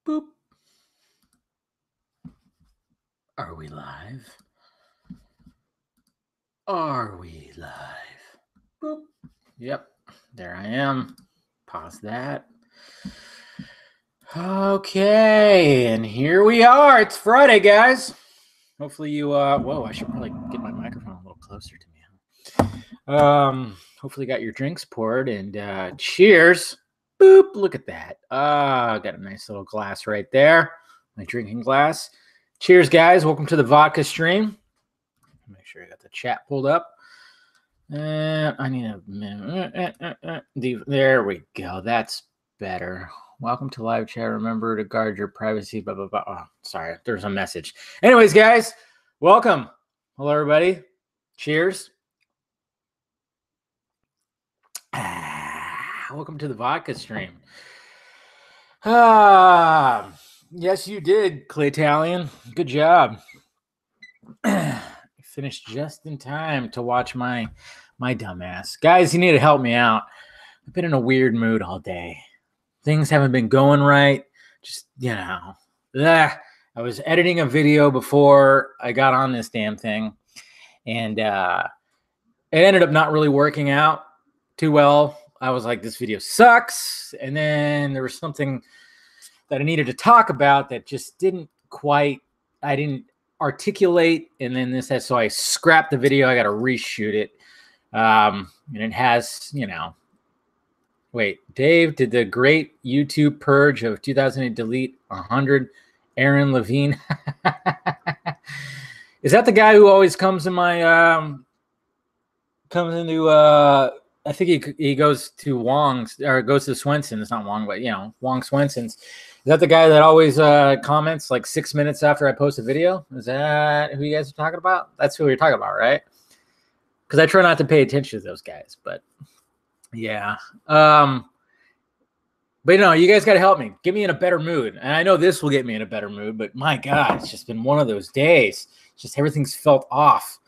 Boop. Are we live? Are we live? Boop. Yep, there I am. Pause that. Okay, and here we are. It's Friday, guys. Hopefully you, whoa, I should probably get my microphone a little closer to me. Hopefully you got your drinks poured, and cheers. Boop, look at that. I got a nice little glass right there. My drinking glass. Cheers, guys. Welcome to the Vodka stream. Make sure I got the chat pulled up. I need a minute. There we go. That's better. Welcome to live chat. Remember to guard your privacy. Blah, blah, blah. Oh, sorry. There's a message. Anyways, guys, welcome. Hello, everybody. Cheers. Welcome to the Vodka stream. Yes, you did, Clay Italian. Good job. Finished just in time to watch my dumbass. Guys, you need to help me out. I've been in a weird mood all day. Things haven't been going right. Just, I was editing a video before I got on this damn thing, and it ended up not really working out too well. I was like, this video sucks. And then there was something that I needed to talk about that just I didn't articulate. And then so I scrapped the video. I got to reshoot it. And it has, wait, Dave, did the great YouTube purge of 2008 delete 100 Aaron Levine? Is that the guy who always comes in my, I think he goes to Wong's, or goes to Swenson's. It's not Wong, but Wong Swenson's. Is that the guy that always comments like 6 minutes after I post a video? Is that who you guys are talking about? That's who you're talking about, right? Because I try not to pay attention to those guys, but yeah. But you guys got to help me. Get me in a better mood. And I know this will get me in a better mood, but my God, it's just been one of those days. Just everything's felt off.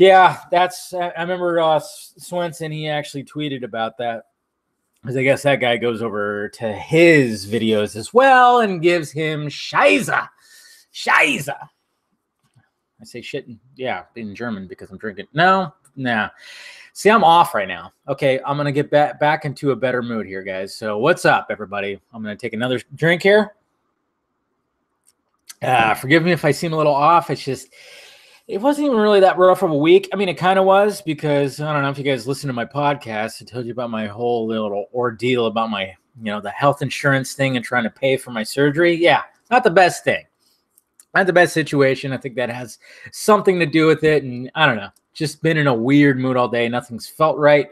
Yeah, I remember Swenson, he actually tweeted about that. Because I guess that guy goes over to his videos as well and gives him Scheiße. Scheiße. I say shit in German because I'm drinking. No. See, I'm off right now. Okay, I'm going to get back into a better mood here, guys. So what's up, everybody? I'm going to take another drink here. Forgive me if I seem a little off. It wasn't even really that rough of a week. I mean, it kind of was because I don't know if you guys listen to my podcast. I told you about my whole little ordeal about my, the health insurance thing and trying to pay for my surgery. Yeah, not the best thing. Not the best situation. I think that has something to do with it. And I don't know, just been in a weird mood all day. Nothing's felt right.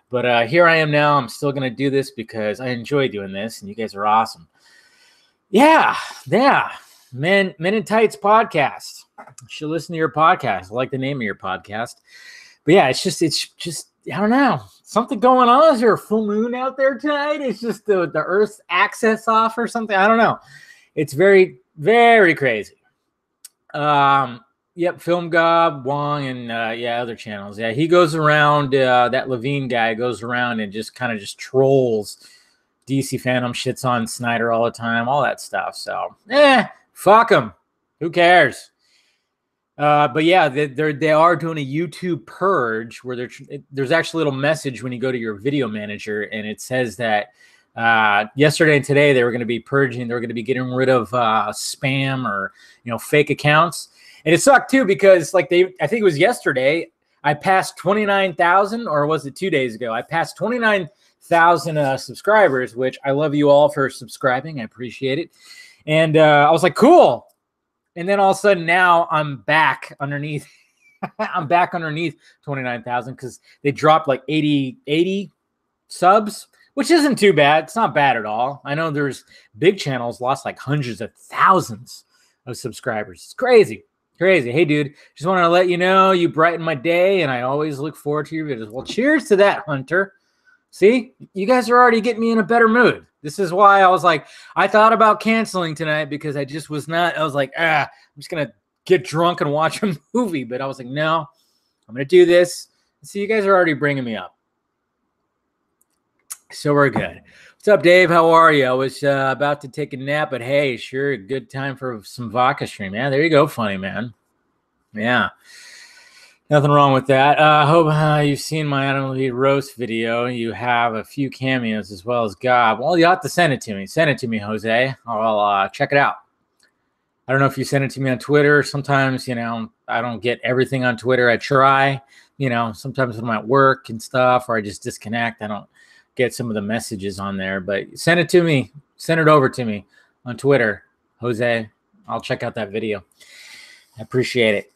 But here I am now. I'm still going to do this because I enjoy doing this and you guys are awesome. Yeah. Men in Tights podcast. You should listen to your podcast. I like the name of your podcast. But yeah, it's just I don't know. Something going on. Is there a full moon out there tonight? It's just the Earth's axis off or something. I don't know. It's very, very crazy. Yep, Film Gob, Wong, and other channels. Yeah, he goes around, that Levine guy goes around and just kind of just trolls DC Phantom, shits on Snyder all the time, all that stuff. So, fuck him. Who cares? But yeah, they are doing a YouTube purge where there's actually a little message when you go to your video manager, and it says that yesterday and today they were going to be purging. They were going to be getting rid of spam or fake accounts, and it sucked too because I think it was yesterday I passed 29,000, or was it 2 days ago? I passed 29,000 subscribers, which I love you all for subscribing. I appreciate it, and I was like, cool. And then all of a sudden now I'm back underneath. I'm back underneath 29,000 because they dropped like 80 subs, which isn't too bad. It's not bad at all. I know there's big channels lost like hundreds of thousands of subscribers. It's crazy. Hey, dude, just wanted to let you know you brighten my day, and I always look forward to your videos. Well, cheers to that, Hunter. See, you guys are already getting me in a better mood. This is why I was like, I thought about canceling tonight because I just was not. I was like, I'm just going to get drunk and watch a movie. But I was like, no, I'm going to do this. See, you guys are already bringing me up. So we're good. What's up, Dave? How are you? I was about to take a nap, but hey, sure, good time for some vodka stream. Yeah, there you go, funny man. Yeah, nothing wrong with that. I hope you've seen my Animal Eat Roast video. You have a few cameos as well as Gob. Well, you have to send it to me. Send it to me, Jose. I'll check it out. I don't know if you send it to me on Twitter. Sometimes, I don't get everything on Twitter. I try, sometimes when I'm at work and stuff, or I just disconnect. I don't get some of the messages on there, but send it to me. Send it over to me on Twitter, Jose. I'll check out that video. I appreciate it.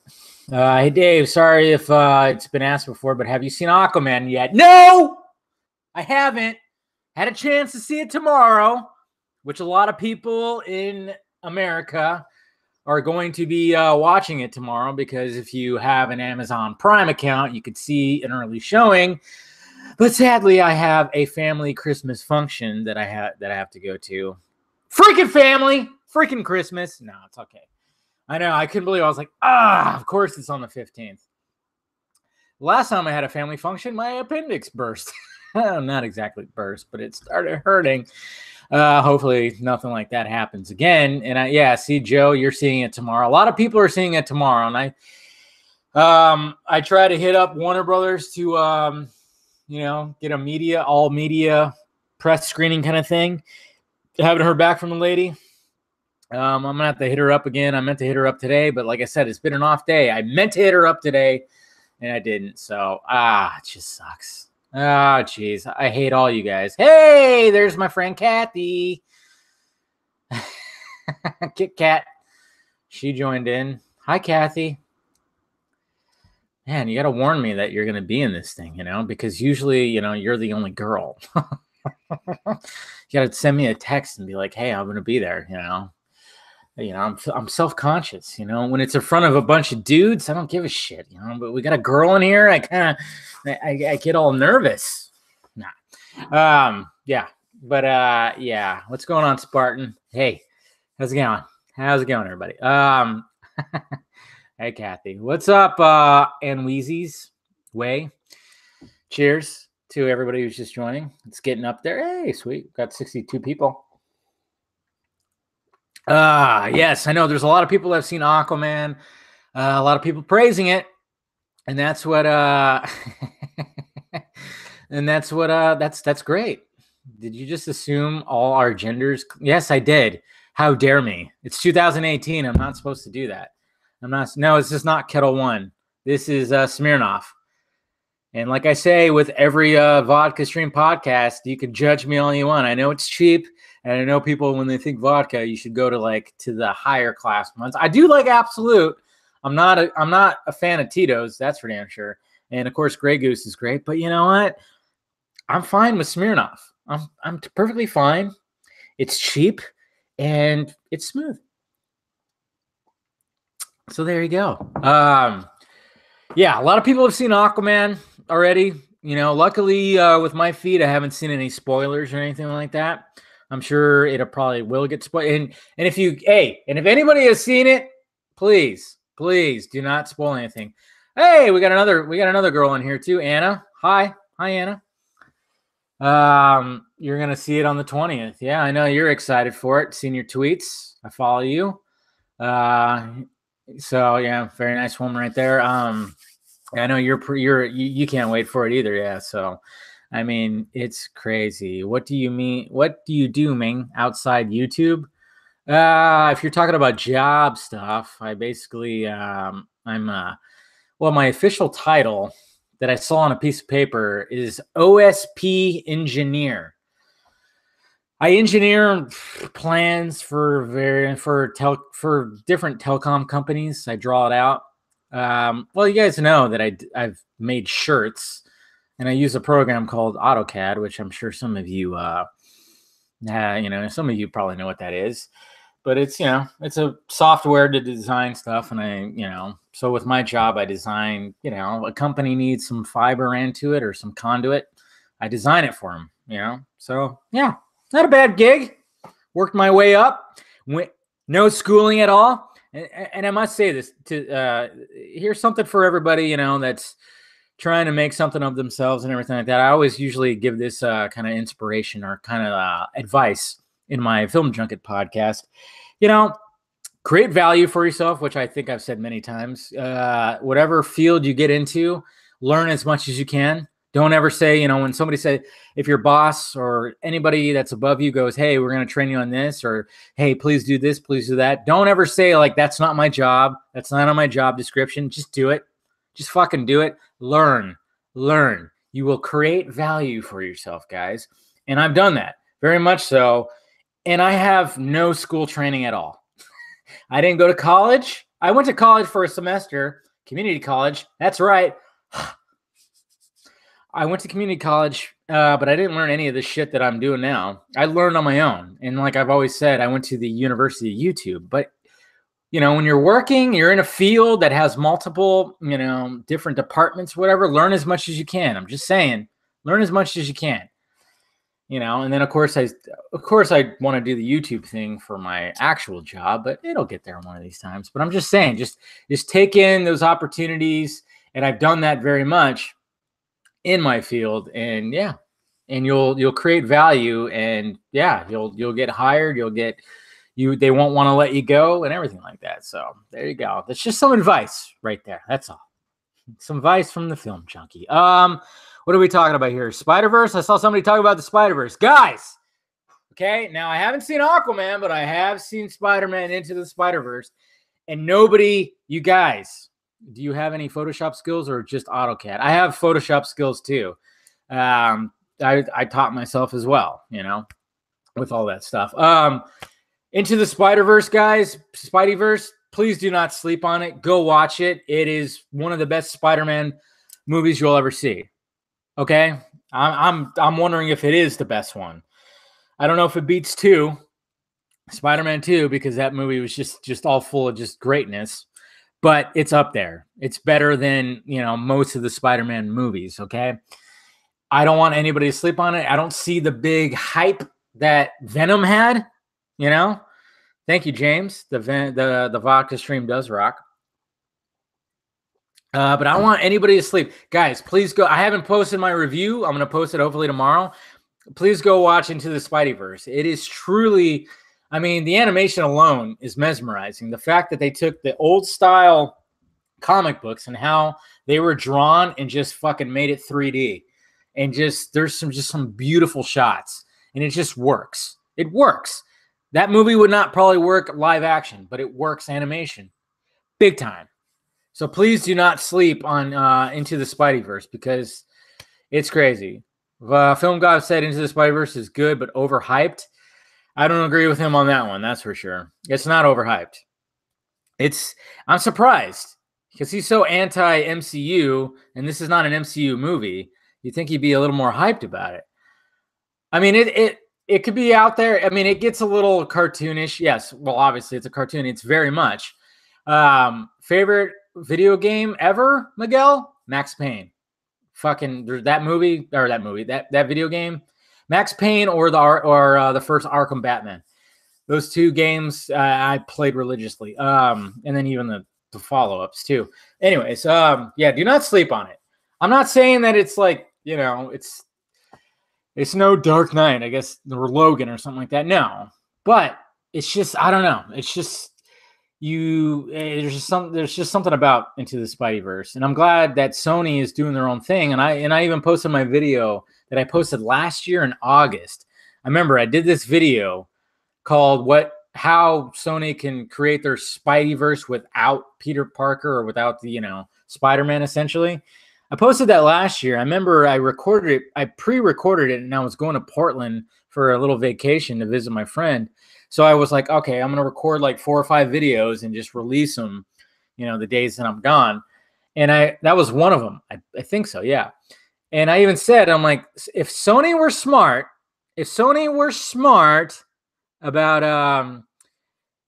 Hey, Dave, sorry if it's been asked before, but have you seen Aquaman yet? No, I haven't. Had a chance to see it tomorrow, which a lot of people in America are going to be watching it tomorrow, because if you have an Amazon Prime account, you could see an early showing. But sadly, I have a family Christmas function that I have to go to. Freaking family, freaking Christmas. No, it's okay. I know. I couldn't believe it. I was like, of course it's on the 15th. Last time I had a family function, my appendix burst. Not exactly burst, but it started hurting. Hopefully nothing like that happens again. And see, Joe, you're seeing it tomorrow. A lot of people are seeing it tomorrow. And I try to hit up Warner Brothers to, get a all media press screening kind of thing. Haven't heard back from the lady. I'm going to have to hit her up again. I meant to hit her up today, but like I said, it's been an off day. I meant to hit her up today and I didn't. So, it just sucks. Oh, geez. I hate all you guys. Hey, there's my friend Kathy. Kit Kat. She joined in. Hi, Kathy. Man, you got to warn me that you're going to be in this thing, because usually, you're the only girl. You got to send me a text and be like, hey, I'm going to be there, I'm self-conscious, when it's in front of a bunch of dudes, I don't give a shit, but we got a girl in here. I get all nervous. Nah. What's going on, Spartan? Hey, how's it going? Everybody? Hey, Kathy, what's up? And Wheezy's way. Cheers to everybody who's just joining. It's getting up there. Hey, sweet. Got 62 people. Yes, I know there's a lot of people that have seen Aquaman, a lot of people praising it, and that's great. Did you just assume all our genders? Yes, I did. How dare me? It's 2018. I'm not supposed to do that. No, it's just not Kettle One. This is Smirnoff. And like I say, with every Vodka Stream podcast, you can judge me all you want. I know it's cheap. And I know people, when they think vodka, you should go to the higher class ones. I do like Absolute. I'm not a fan of Tito's. That's for damn sure. And of course, Grey Goose is great. But you know what? I'm fine with Smirnoff. I'm perfectly fine. It's cheap and it's smooth. So there you go. A lot of people have seen Aquaman already. Luckily with my feed, I haven't seen any spoilers or anything like that. I'm sure it probably will get spoiled. And if anybody has seen it, please do not spoil anything. Hey, we got another girl in here too, Anna. Hi, Anna. You're gonna see it on the 20th. Yeah, I know you're excited for it. Seen your tweets. I follow you. So yeah, very nice woman right there. I know you can't wait for it either. Yeah, so. I mean, it's crazy. What do you mean? What do you do, Ming, outside YouTube? If you're talking about job stuff, I basically, my official title that I saw on a piece of paper is OSP engineer. I engineer plans for different telecom companies. I draw it out. You guys know that I've made shirts. And I use a program called AutoCAD, which I'm sure some of you, some of you probably know what that is. But it's a software to design stuff. And so with my job, I design, a company needs some fiber into it or some conduit. I design it for them, So, yeah, not a bad gig. Worked my way up. No schooling at all. And I must say this, here's something for everybody, that's trying to make something of themselves and everything like that, I always usually give this kind of inspiration or kind of advice in my Film Junket podcast. You know, create value for yourself, which I think I've said many times. Whatever field you get into, learn as much as you can. Don't ever say, you know, when somebody say, if your boss or anybody that's above you goes, hey, we're going to train you on this, or hey, please do this, please do that. Don't ever say like, that's not my job. That's not on my job description. Just do it. Just fucking do it. Learn. You will create value for yourself, guys. And I've done that very much so. And I have no school training at all. I didn't go to college. I went to college for a semester, community college. That's right. I went to community college, but I didn't learn any of the shit that I'm doing now. I learned on my own. And like I've always said, I went to the University of YouTube. But, you know, when you're working, you're in a field that has multiple, you know, different departments, whatever, learn as much as you can. I'm just saying, learn as much as you can. You know, and then of course I want to do the YouTube thing for my actual job, but it'll get there one of these times. But I'm just saying, just take in those opportunities, and I've done that very much in my field, and yeah, and you'll create value, and yeah, you'll get hired, they won't want to let you go, and everything like that. So there you go. That's just some advice right there. That's all. Some advice from the Film Junkie. What are we talking about here? Spider-Verse? I saw somebody talk about the Spider-Verse. Guys, okay, now I haven't seen Aquaman, but I have seen Spider-Man Into the Spider-Verse. And you guys, do you have any Photoshop skills or just AutoCAD? I have Photoshop skills too. I taught myself as well, you know, with all that stuff. Into the Spider-Verse, guys, Spideyverse, please do not sleep on it. Go watch it. It is one of the best Spider-Man movies you'll ever see. Okay, I'm wondering if it is the best one. I don't know if it beats Spider-Man 2, because that movie was just all full of just greatness. But it's up there. It's better than, you know, most of the Spider-Man movies. Okay, I don't want anybody to sleep on it. I don't see the big hype that Venom had. You know, thank you, James. The vodka stream does rock. But I don't want anybody to sleep. Guys, please go. I haven't posted my review. I'm going to post it hopefully tomorrow. Please go watch Into the Spideyverse. It is truly, I mean, the animation alone is mesmerizing. The fact that they took the old style comic books and how they were drawn and just fucking made it 3D. And there's some beautiful shots. And it just works. It works. That movie would not probably work live action, but it works animation. Big time. So please do not sleep on Into the Spideyverse, because it's crazy. Film God said Into the Spideyverse is good but overhyped. I don't agree with him on that one, that's for sure. It's not overhyped. I'm surprised, because he's so anti-MCU, and this is not an MCU movie. You'd think he'd be a little more hyped about it. I mean, it could be out there. I mean, it gets a little cartoonish. Yes, well, obviously it's a cartoon. It's very much. Favorite video game ever, Miguel? Max Payne. Fucking that video game, Max Payne or the first Arkham Batman. Those two games I played religiously. And then even the follow-ups too. Anyways, yeah, do not sleep on it. I'm not saying that it's like, you know, it's no Dark Knight, I guess, or Logan or something like that. No, but it's just, I don't know. It's just there's just something about Into the Spideyverse, and I'm glad that Sony is doing their own thing. And I even posted my video that I posted last year in August. I remember I did this video called how Sony can create their Spideyverse without Peter Parker or without the, you know, Spider-Man essentially. I posted that last year. I remember I recorded it. I pre-recorded it, and I was going to Portland for a little vacation to visit my friend. So I was like, okay, I'm going to record like 4 or 5 videos and just release them, you know, the days that I'm gone. And that was one of them. I think so, yeah. And I even said, I'm like, if Sony were smart about,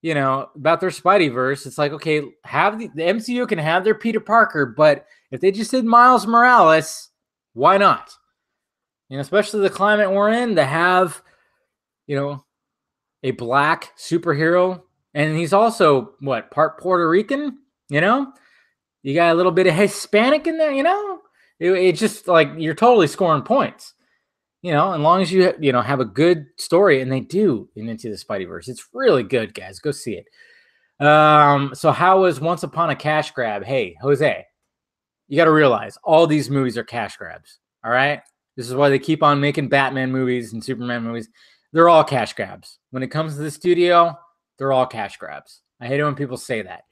you know, about their Spideyverse, it's like, okay, have the MCU can have their Peter Parker, but if they just did Miles Morales, why not? You know, especially the climate we're in, to have, you know, a black superhero, and he's also part Puerto Rican, you know? You got a little bit of Hispanic in there, you know? It's just like you're totally scoring points. You know, as long as you have a good story, and they do in Into the Spideyverse. It's really good, guys. Go see it. So how was Once Upon a Cash Grab? Hey, Jose, you got to realize all these movies are cash grabs. All right, this is why they keep on making Batman movies and Superman movies. They're all cash grabs. When it comes to the studio, they're all cash grabs. I hate it when people say that.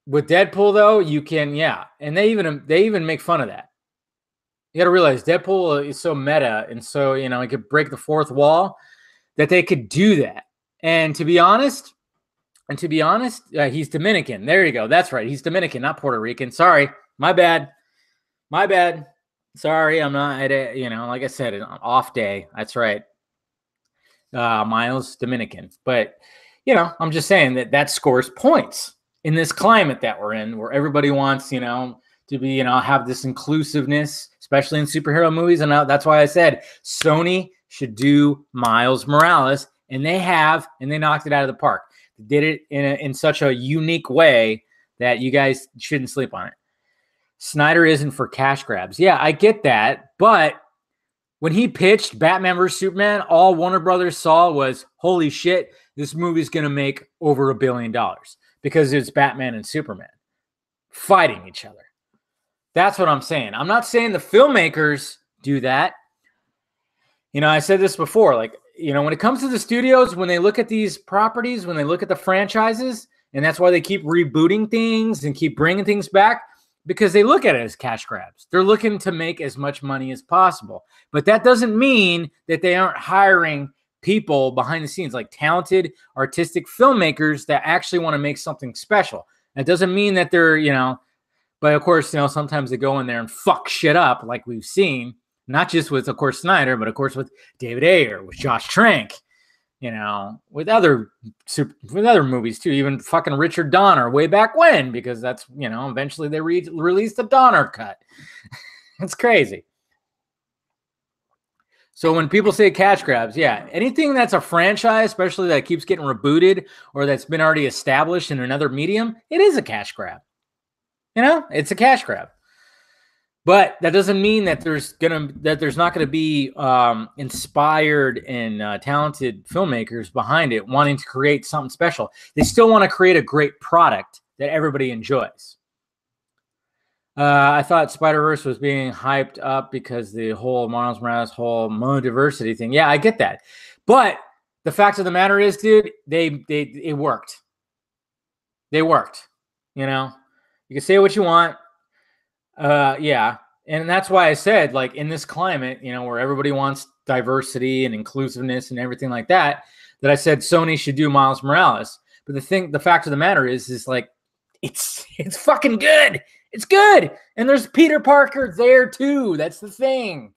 With Deadpool though, you can, and they even make fun of that. You got to realize Deadpool is so meta, and so he could break the fourth wall, that they could do that. And to be honest, he's Dominican. There you go. That's right. He's Dominican, not Puerto Rican. Sorry, my bad. Sorry, I'm not. Like I said, an off day. That's right. Miles Dominican, but I'm just saying that scores points in this climate that we're in, where everybody wants to be have this inclusiveness, especially in superhero movies. And that's why I said Sony should do Miles Morales, and they have, and they knocked it out of the park. They did it in such a unique way that you guys shouldn't sleep on it. Snyder isn't for cash grabs. Yeah, I get that, but when he pitched Batman vs. Superman, all Warner Brothers saw was, holy shit, this movie's going to make over $1 billion because it's Batman and Superman fighting each other. That's what I'm saying. I'm not saying the filmmakers do that. I said this before, like, when it comes to the studios, when they look at these properties, when they look at the franchises, and that's why they keep rebooting things and keep bringing things back, because they look at it as cash grabs. They're looking to make as much money as possible. But that doesn't mean that they aren't hiring people behind the scenes, like talented, artistic filmmakers that actually want to make something special. That doesn't mean that they're, but of course, sometimes they go in there and fuck shit up, like we've seen, not just with, of course, Snyder, but of course with David Ayer, with Josh Trank, with other movies too, even fucking Richard Donner way back when, because that's, eventually they released the Donner cut. It's crazy. So when people say cash grabs, anything that's a franchise, especially that keeps getting rebooted or that's been already established in another medium, it is a cash grab. It's a cash grab. But that doesn't mean that there's not gonna be inspired and talented filmmakers behind it wanting to create something special. They still want to create a great product that everybody enjoys. I thought Spider-Verse was being hyped up because the whole Miles Morales whole diversity thing. Yeah, I get that. But the fact of the matter is, dude, it worked. They worked. You can say what you want. And that's why I said, like, in this climate, where everybody wants diversity and inclusiveness and everything like that, that I said Sony should do Miles Morales. But the fact of the matter is like, it's fucking good. It's good. And there's Peter Parker there too. That's the thing.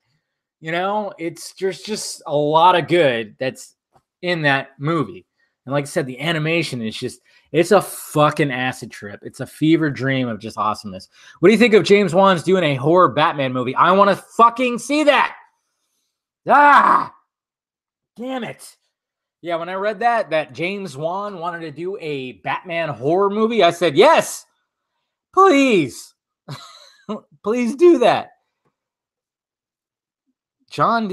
It's just a lot of good that's in that movie. And like I said, the animation is just, it's a fucking acid trip. It's a fever dream of just awesomeness. What do you think of James Wan's doing a horror Batman movie? I want to fucking see that. Damn it. Yeah, when I read that James Wan wanted to do a Batman horror movie, I said, yes, please. Please do that. John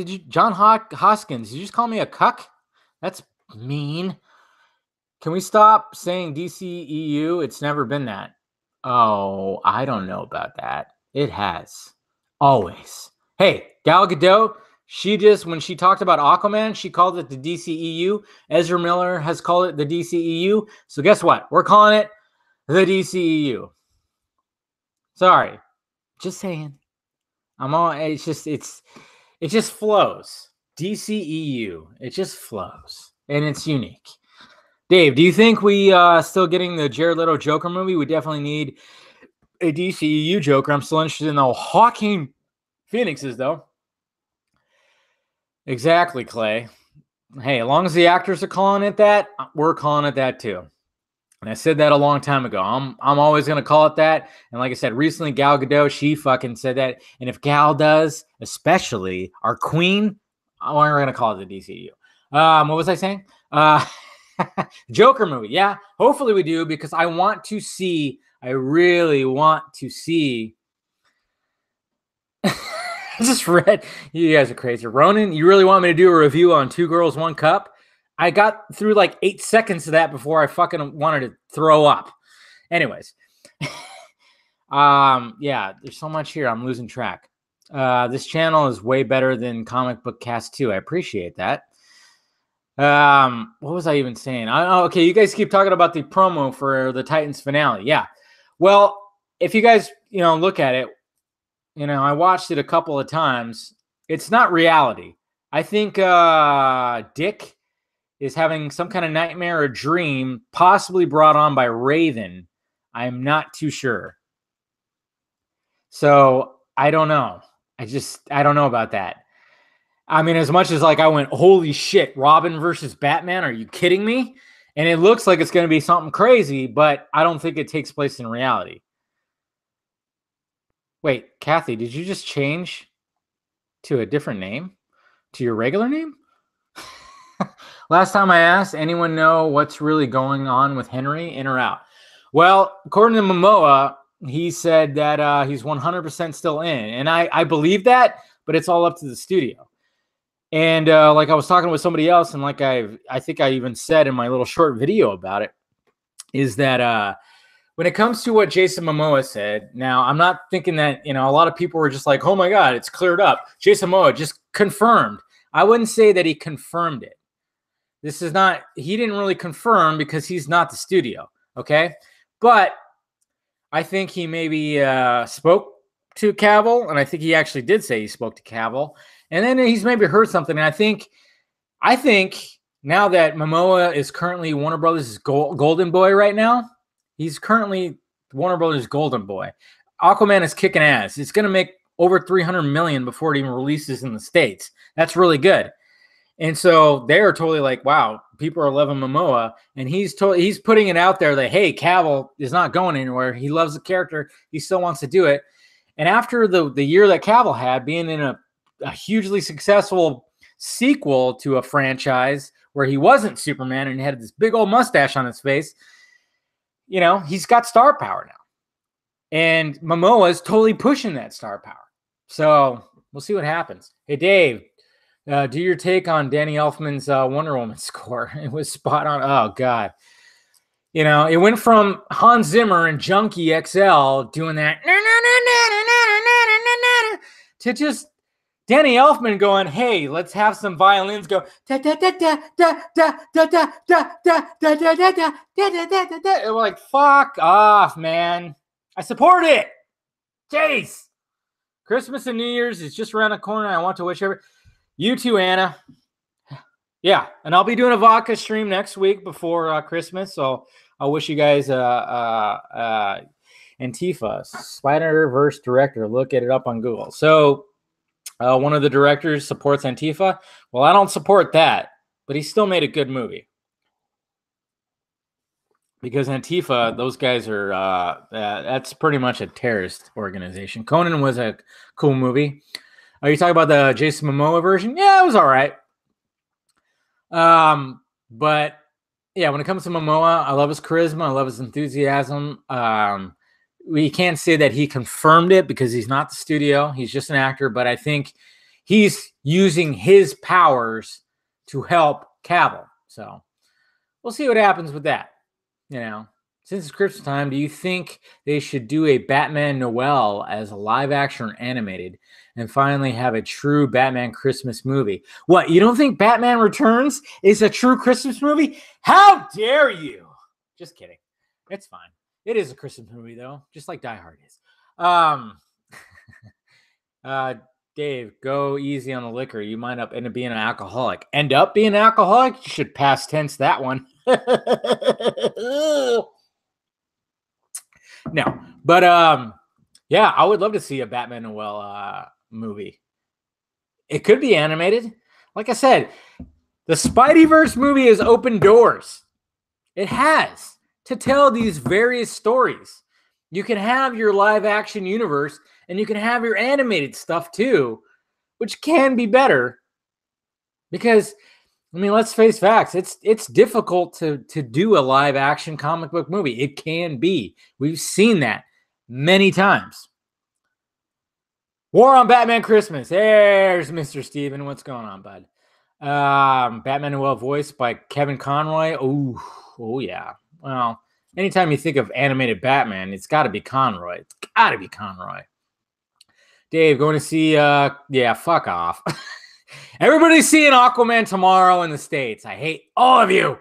Hoskins, did you just call me a cuck? That's mean. Can we stop saying DCEU? It's never been that. Oh, I don't know about that. It has. Always. Hey, Gal Gadot, when she talked about Aquaman, she called it the DCEU. Ezra Miller has called it the DCEU. So guess what? We're calling it the DCEU. Sorry. Just saying. It just flows. DCEU. It just flows. And it's unique. Dave, do you think we still getting the Jared Leto Joker movie? We definitely need a DCEU Joker. I'm still interested in the Joaquin Phoenixes, though. Exactly, Clay. Hey, as long as the actors are calling it that, we're calling it that too. And I said that a long time ago. I'm always going to call it that. And like I said, recently, Gal Gadot, she fucking said that. And if Gal does, especially our queen, we're going to call it the DCEU. What was I saying? Joker movie. Yeah, hopefully we do, because I really want to see I just read. You guys are crazy. Ronan, you really want me to do a review on Two Girls, One Cup? I got through like 8 seconds of that before I fucking wanted to throw up. Anyways. Yeah, there's so much here. I'm losing track. This channel is way better than Comic Book Cast 2. I appreciate that. What was I even saying? Okay, you guys keep talking about the promo for the Titans finale. Yeah. Well, if you guys, look at it, I watched it a couple of times. It's not reality. I think Dick is having some kind of nightmare or dream, possibly brought on by Raven. I'm not too sure. So I don't know. I don't know about that. I mean, as much as like I went, holy shit, Robin versus Batman. Are you kidding me? And it looks like it's going to be something crazy, but I don't think it takes place in reality. Wait, Kathy, did you just change to a different name? To your regular name? Last time I asked, anyone know what's really going on with Henry, in or out? Well, according to Momoa, he said that he's 100% still in. And I believe that, but it's all up to the studio. And like I was talking with somebody else, and like I think I even said in my little short video about it, is that when it comes to what Jason Momoa said, now I'm not thinking that, a lot of people were just like, oh my God, it's cleared up. Jason Momoa just confirmed. I wouldn't say that he confirmed it. This is not, he didn't really confirm because he's not the studio. Okay. But I think he maybe spoke to Cavill, and I think he actually did say he spoke to Cavill. And then he's maybe heard something. And I think now that Momoa is currently Warner Brothers' golden boy right now, he's currently Warner Brothers' golden boy. Aquaman is kicking ass. It's going to make over $300 million before it even releases in the States. That's really good. And so they're totally like, wow, people are loving Momoa. And he's putting it out there that, hey, Cavill is not going anywhere. He loves the character. He still wants to do it. And after the year that Cavill had, being in a hugely successful sequel to a franchise where he wasn't Superman and he had this big old mustache on his face, he's got star power now. And Momoa is totally pushing that star power. So we'll see what happens. Hey, Dave, do your take on Danny Elfman's Wonder Woman score. It was spot on. Oh, God. It went from Hans Zimmer and Junkee XL doing that to just Danny Elfman going, hey, let's have some violins go. We're like, fuck off, man. I support it. Jeez. Christmas and New Year's is just around the corner. I want to wish you too, Anna. Yeah, and I'll be doing a vodka stream next week before Christmas, so I'll wish you guys Antifa, Spider-Verse director. Look it up on Google. So one of the directors supports Antifa. Well, I don't support that, but he still made a good movie. Because Antifa, those guys are, that's pretty much a terrorist organization. Conan was a cool movie. Are you talking about the Jason Momoa version? Yeah, it was all right. But yeah, when it comes to Momoa, I love his charisma. I love his enthusiasm. We can't say that he confirmed it because he's not the studio. He's just an actor, but I think he's using his powers to help Cavill. So we'll see what happens with that. Since it's Christmas time, do you think they should do a Batman Noel as a live action or animated and finally have a true Batman Christmas movie? What, you don't think Batman Returns is a true Christmas movie? How dare you? Just kidding. It's fine. It is a Christmas movie, though, just like Die Hard is. Dave, go easy on the liquor. You might end up being an alcoholic. End up being an alcoholic? You should past tense that one. No, but yeah, I would love to see a Batman Noel movie. It could be animated. Like I said, the Spideyverse movie has opened doors. It has to tell these various stories. You can have your live action universe and you can have your animated stuff too, which can be better because, I mean, let's face facts. It's difficult to do a live action comic book movie. It can be. We've seen that many times. War on Batman Christmas. There's Mr. Steven. What's going on, bud? Batman Noel voiced by Kevin Conroy. Oh yeah. Well, anytime you think of animated Batman, it's got to be Conroy. It's got to be Conroy. Dave, going to see, yeah, fuck off. Everybody's seeing Aquaman tomorrow in the States. I hate all of you.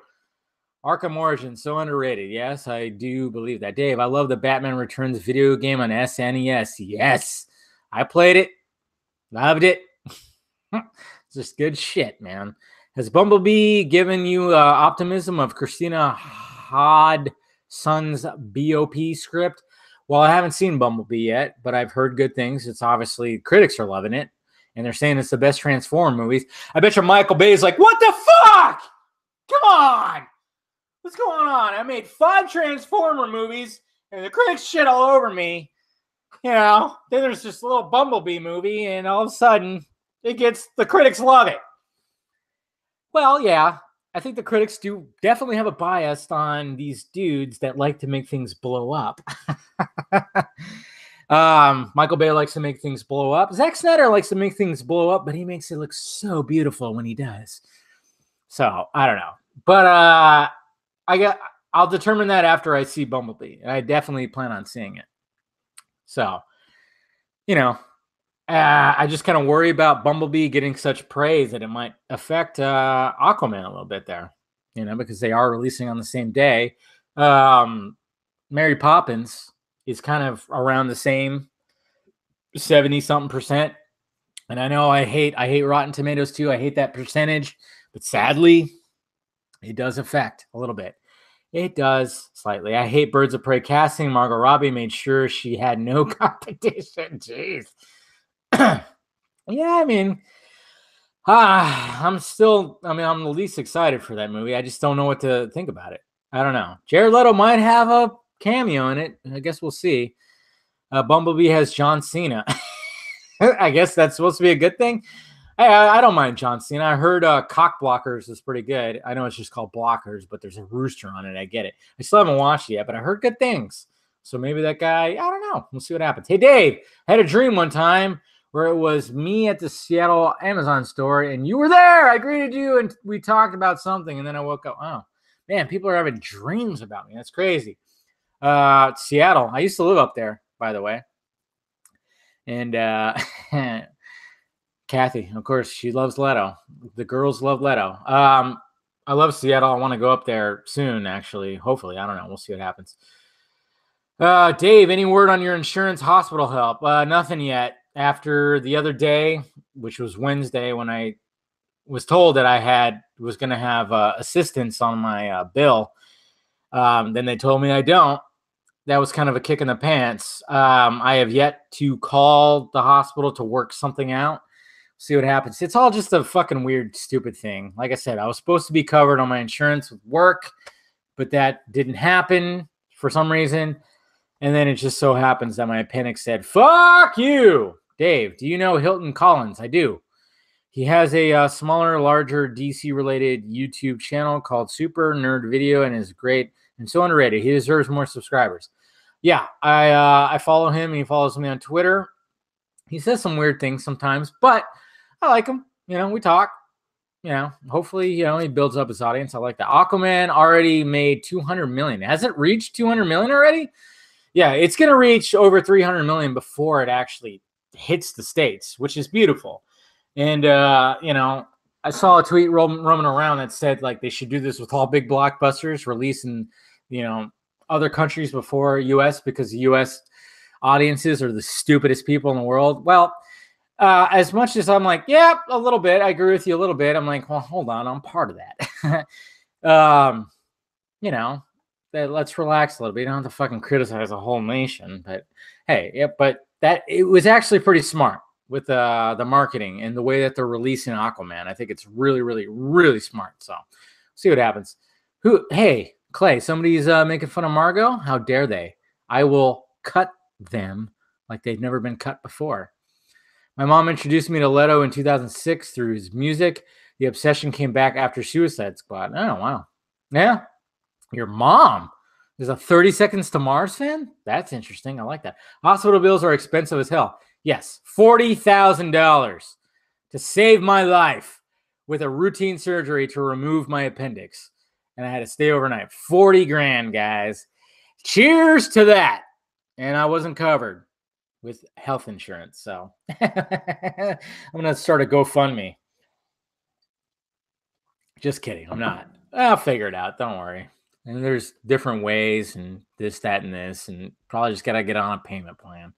Arkham Origins, so underrated. Yes, I do believe that. Dave, I love the Batman Returns video game on SNES. Yes, I played it. Loved it. It's just good shit, man. Has Bumblebee given you optimism of Christina Hodgson's BOP script? Well, I haven't seen Bumblebee yet, but I've heard good things. It's obviously, critics are loving it, and they're saying it's the best Transform movies. I bet you Michael Bay is like, what the fuck? Come on. What's going on? I made 5 Transformer movies, and the critics shit all over me. You know, then there's this little Bumblebee movie, and all of a sudden, the critics love it. Well, yeah, I think the critics do definitely have a bias on these dudes that like to make things blow up. Michael Bay likes to make things blow up. Zack Snyder likes to make things blow up, but he makes it look so beautiful when he does. So, I don't know. But I'll determine that after I see Bumblebee. And I definitely plan on seeing it. So, you know, I just kind of worry about Bumblebee getting such praise that it might affect Aquaman a little bit there, you know, because they are releasing on the same day. Mary Poppins is kind of around the same 70-something%. And I know I hate Rotten Tomatoes too. I hate that percentage, but sadly, it does affect a little bit. It does slightly. I hate Birds of Prey casting. Margot Robbie made sure she had no competition. Jeez. Yeah, I mean, I'm the least excited for that movie. I just don't know what to think about it. I don't know. Jared Leto might have a cameo in it. I guess we'll see. Bumblebee has John Cena. I guess that's supposed to be a good thing. I don't mind John Cena. I heard Cock Blockers is pretty good. I know it's just called Blockers, but there's a rooster on it. I get it. I still haven't watched it yet, but I heard good things. So maybe that guy, I don't know. We'll see what happens. Hey, Dave, I had a dream one time where it was me at the Seattle Amazon store, and you were there. I greeted you, and we talked about something, and then I woke up. Oh, man, people are having dreams about me. That's crazy. Seattle. I used to live up there, by the way. And Kathy, of course, she loves Leto. The girls love Leto. I love Seattle. I want to go up there soon, actually. Hopefully. I don't know. We'll see what happens. Dave, any word on your insurance hospital help? Nothing yet. After the other day, which was Wednesday, when I was told that I was going to have assistance on my bill, then they told me I don't. That was kind of a kick in the pants. I have yet to call the hospital to work something out. See what happens. It's all just a fucking weird, stupid thing. Like I said, I was supposed to be covered on my insurance with work, but that didn't happen for some reason. And then it just so happens that my appendix said, fuck you. Dave, do you know Hilton Collins? I do. He has a smaller, larger DC-related YouTube channel called Super Nerd Video and is great and so underrated. He deserves more subscribers. Yeah, I follow him. He follows me on Twitter. He says some weird things sometimes, but I like him. You know, we talk. You know, hopefully, you know, he builds up his audience. I like that. Aquaman already made 200 million. Has it reached 200 million already? Yeah, it's going to reach over 300 million before it actually hits the States, which is beautiful. And, you know, I saw a tweet roaming around that said, like, they should do this with all big blockbusters released in, you know, other countries before U.S. because the U.S. audiences are the stupidest people in the world. Well, as much as I'm like, yeah, a little bit. I agree with you a little bit. I'm like, well, hold on. I'm part of that. You know. Let's relax a little bit. You don't have to fucking criticize a whole nation, but hey, yeah, but it was actually pretty smart with the marketing and the way that they're releasing Aquaman. I think it's really, really, really smart. So see what happens. Hey, Clay, somebody's making fun of Margot. How dare they? I will cut them like they've never been cut before. My mom introduced me to Leto in 2006 through his music. The obsession came back after Suicide Squad. Oh, wow. Yeah. Your mom is a 30 Seconds to Mars fan? That's interesting. I like that. Hospital bills are expensive as hell. Yes, $40,000 to save my life with a routine surgery to remove my appendix. And I had to stay overnight. 40 grand, guys. Cheers to that. And I wasn't covered with health insurance. So I'm going to start a GoFundMe. Just kidding. I'm not. I'll figure it out. Don't worry. And there's different ways and this, that, and this. And probably just got to get on a payment plan.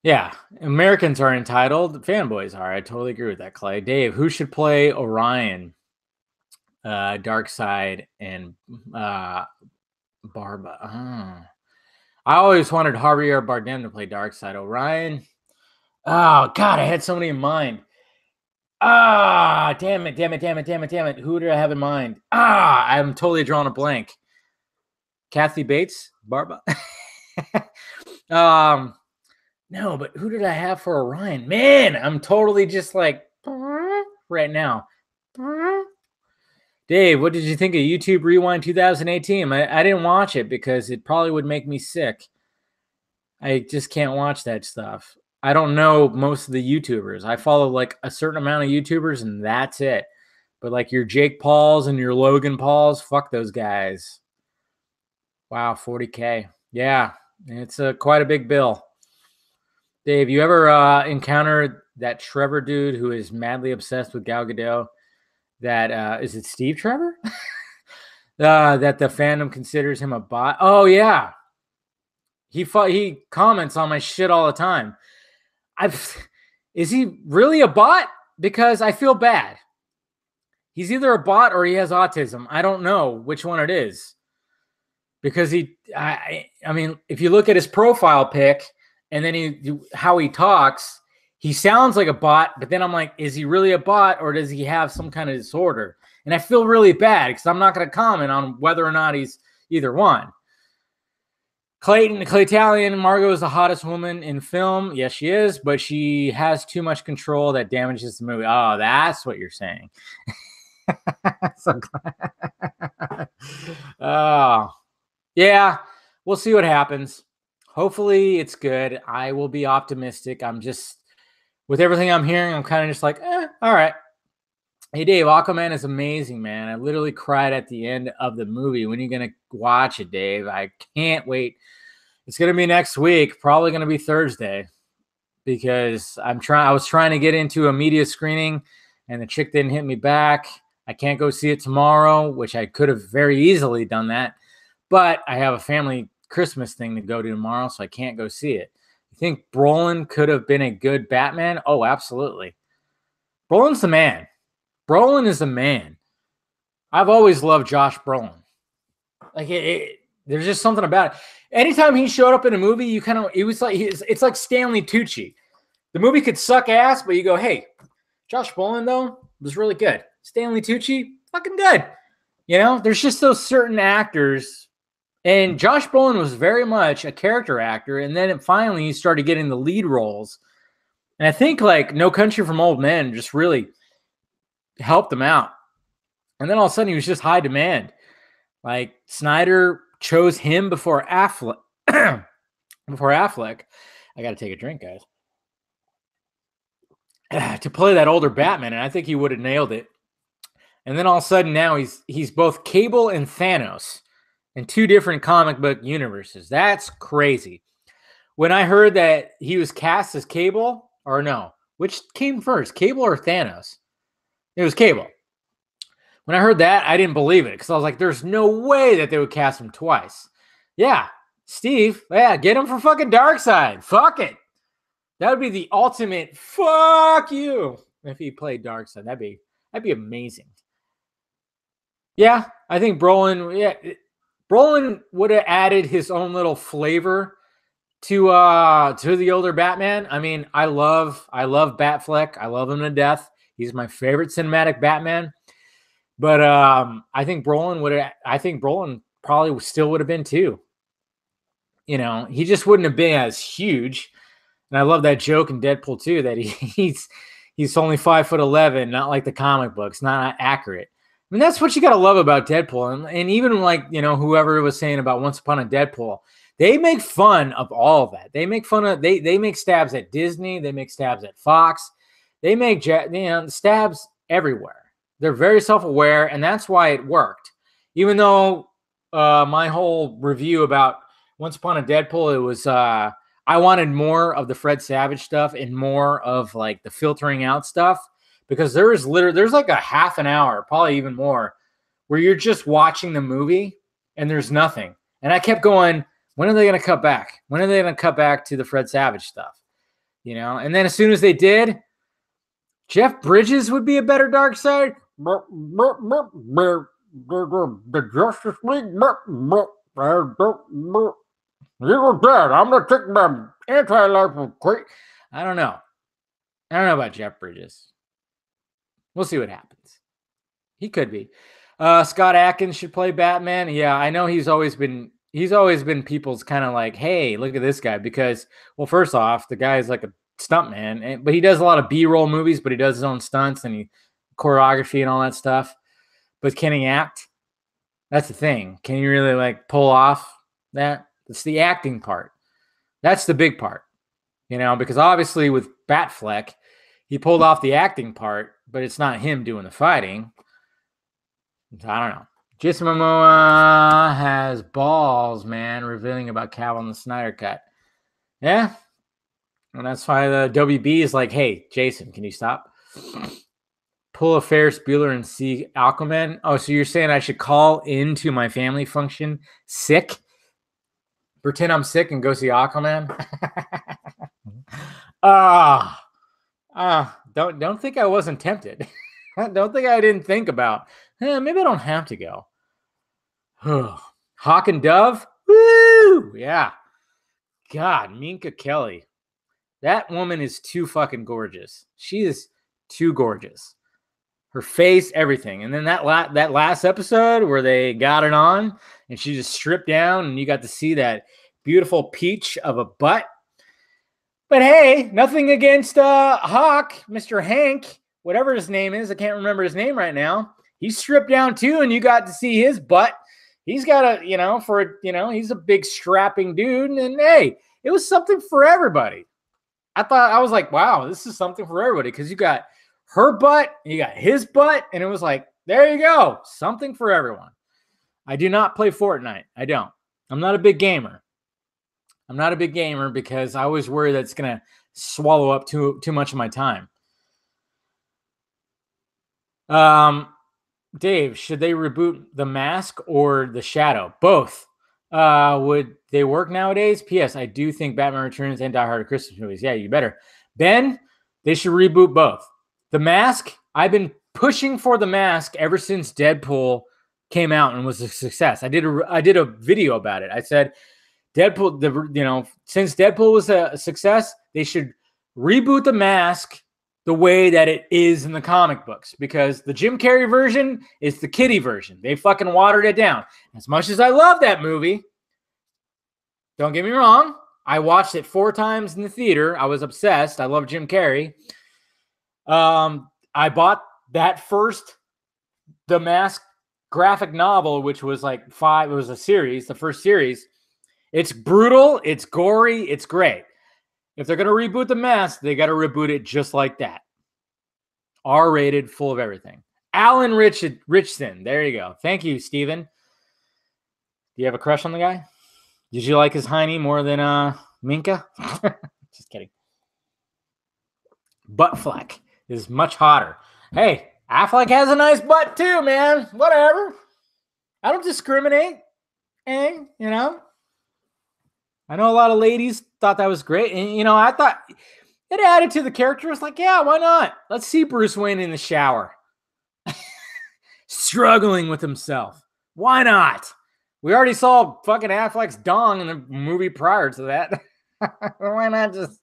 Yeah. Americans are entitled. Fanboys are. I totally agree with that, Clay. Dave, who should play Orion, Darkseid, and Barba? I always wanted Javier Bardem to play Darkseid. Orion. Oh, God. I had so many in mind. Damn it. Who did I have in mind? I'm totally drawing a blank. Kathy Bates? Barba? No, but who did I have for Orion? Man, I'm totally just like right now. Dave, what did you think of YouTube Rewind 2018? I didn't watch it because it probably would make me sick. I just can't watch that stuff. I don't know most of the YouTubers. I follow like a certain amount of YouTubers and that's it. But like your Jake Pauls and your Logan Pauls, fuck those guys. Wow, 40K. Yeah, it's quite a big bill. Dave, you ever encountered that Trevor dude who is madly obsessed with Gal Gadot? That is it Steve Trevor? That the fandom considers him a bot. Oh yeah. He comments on my shit all the time. Is he really a bot? Because I feel bad. He's either a bot or he has autism. I don't know which one it is. Because I mean, if you look at his profile pic and then how he talks, he sounds like a bot, but then I'm like, is he really a bot or does he have some kind of disorder? And I feel really bad because I'm not going to comment on whether or not he's either one. Claytalian, Margot is the hottest woman in film. Yes, she is, but she has too much control that damages the movie. Oh, that's what you're saying. So glad. Oh, yeah, we'll see what happens. Hopefully it's good. I will be optimistic. I'm just, with everything I'm hearing, I'm kind of just like, all right. Hey, Dave, Aquaman is amazing, man. I literally cried at the end of the movie. When are you going to watch it, Dave? I can't wait. It's going to be next week, probably going to be Thursday, because I was trying to get into a media screening, and the chick didn't hit me back. I can't go see it tomorrow, which I could have very easily done that, but I have a family Christmas thing to go to tomorrow, so I can't go see it. You think Brolin could have been a good Batman? Oh, absolutely. Brolin's the man. Brolin is the man. I've always loved Josh Brolin. Like there's just something about it. Anytime he showed up in a movie, it's like Stanley Tucci. The movie could suck ass, but you go, hey, Josh Brolin though was really good. Stanley Tucci, fucking good. You know, there's just those certain actors, and Josh Brolin was very much a character actor, and then finally he started getting the lead roles. And I think like No Country for Old Men just really helped him out. And then all of a sudden he was just high demand. Like Snyder chose him before Affleck. I got to take a drink, guys. To play that older Batman, and I think he would have nailed it. And then all of a sudden now he's both Cable and Thanos in two different comic book universes. That's crazy. When I heard that he was cast as Cable, or no, which came first, Cable or Thanos? It was Cable. When I heard that, I didn't believe it because I was like, there's no way that they would cast him twice. Yeah, Steve, yeah, get him for fucking Darkseid. Fuck it. That would be the ultimate fuck you if he played Darkseid. That'd be amazing. Yeah, I think Brolin would have added his own little flavor to the older Batman. I mean, I love Batfleck. I love him to death. He's my favorite cinematic Batman. But I think Brolin probably still would have been too. You know, he just wouldn't have been as huge. And I love that joke in Deadpool too, that he's only 5'11", not like the comic books, not accurate. I mean, that's what you got to love about Deadpool. And even like, you know, whoever was saying about Once Upon a Deadpool, They make fun of all of that. They make fun of they make stabs at Disney. They make stabs at Fox. They make stabs everywhere. They're very self-aware, and that's why it worked. Even though my whole review about Once Upon a Deadpool, it was I wanted more of the Fred Savage stuff and more of like the filtering out stuff, because there's like a half an hour, probably even more, where you're just watching the movie and there's nothing. And I kept going, when are they going to cut back? When are they going to cut back to the Fred Savage stuff? You know, and then as soon as they did, Jeff Bridges would be a better Darkseid. The Justice League. You're dead. I'm going to take my anti-life quick. I don't know. I don't know about Jeff Bridges. We'll see what happens. He could be. Scott Adkins should play Batman. Yeah, I know he's always been people's kind of like, hey, look at this guy. Because, well, first off, the guy is like a stuntman, but he does a lot of B-roll movies, but he does his own stunts and choreography and all that stuff. But can he act? That's the thing. Can you really like pull off that? It's the acting part. That's the big part, you know, because obviously with Batfleck, he pulled off the acting part, but it's not him doing the fighting. I don't know. Jason Momoa has balls, man, revealing about Cavill in the Snyder Cut. Yeah. And that's why the WB is like, hey, Jason, can you stop? Pull a Ferris Bueller and see Aquaman. Oh, so you're saying I should call into my family function sick? Pretend I'm sick and go see Aquaman? Don't think I wasn't tempted. Don't think I didn't think about, maybe I don't have to go. Hawk and Dove? Woo! Yeah. God, Minka Kelly. That woman is too fucking gorgeous. She is too gorgeous. Her face, everything. And then that last episode where they got it on and she just stripped down and you got to see that beautiful peach of a butt. But hey, nothing against Hawk, Mr. Hank, whatever his name is. I can't remember his name right now. He's stripped down too, and you got to see his butt. He's got he's a big strapping dude. And hey, it was something for everybody. I was like, wow, this is something for everybody, because you got her butt, you got his butt, and it was like, there you go, something for everyone. I do not play Fortnite. I don't. I'm not a big gamer. Because I always worry that it's going to swallow up too much of my time. Dave, should they reboot The Mask or The Shadow? Both. Would they work nowadays? P.S. I do think Batman Returns and Die Hard are Christmas movies. Yeah, you better. Ben, they should reboot both. The Mask, I've been pushing for The Mask ever since Deadpool came out and was a success. I did a video about it. I said, Deadpool, since Deadpool was a success, they should reboot The Mask the way that it is in the comic books, because the Jim Carrey version is the kiddie version. They fucking watered it down. As much as I love that movie, don't get me wrong, I watched it 4 times in the theater. I was obsessed. I love Jim Carrey. I bought that first The Mask graphic novel, which was like 5. It was a series, the first series. It's brutal. It's gory. It's great. If they're going to reboot The Mask, they got to reboot it just like that. R-rated, full of everything. Alan Richson. There you go. Thank you, Steven. Do you have a crush on the guy? Did you like his hiney more than Minka? Just kidding. Buttfleck is much hotter. Hey, Affleck has a nice butt too, man. Whatever. I don't discriminate. Hey, I know a lot of ladies thought that was great. And, I thought it added to the character. It's like, yeah, why not? Let's see Bruce Wayne in the shower. Struggling with himself. Why not? We already saw fucking Affleck's dong in the movie prior to that. Why not just...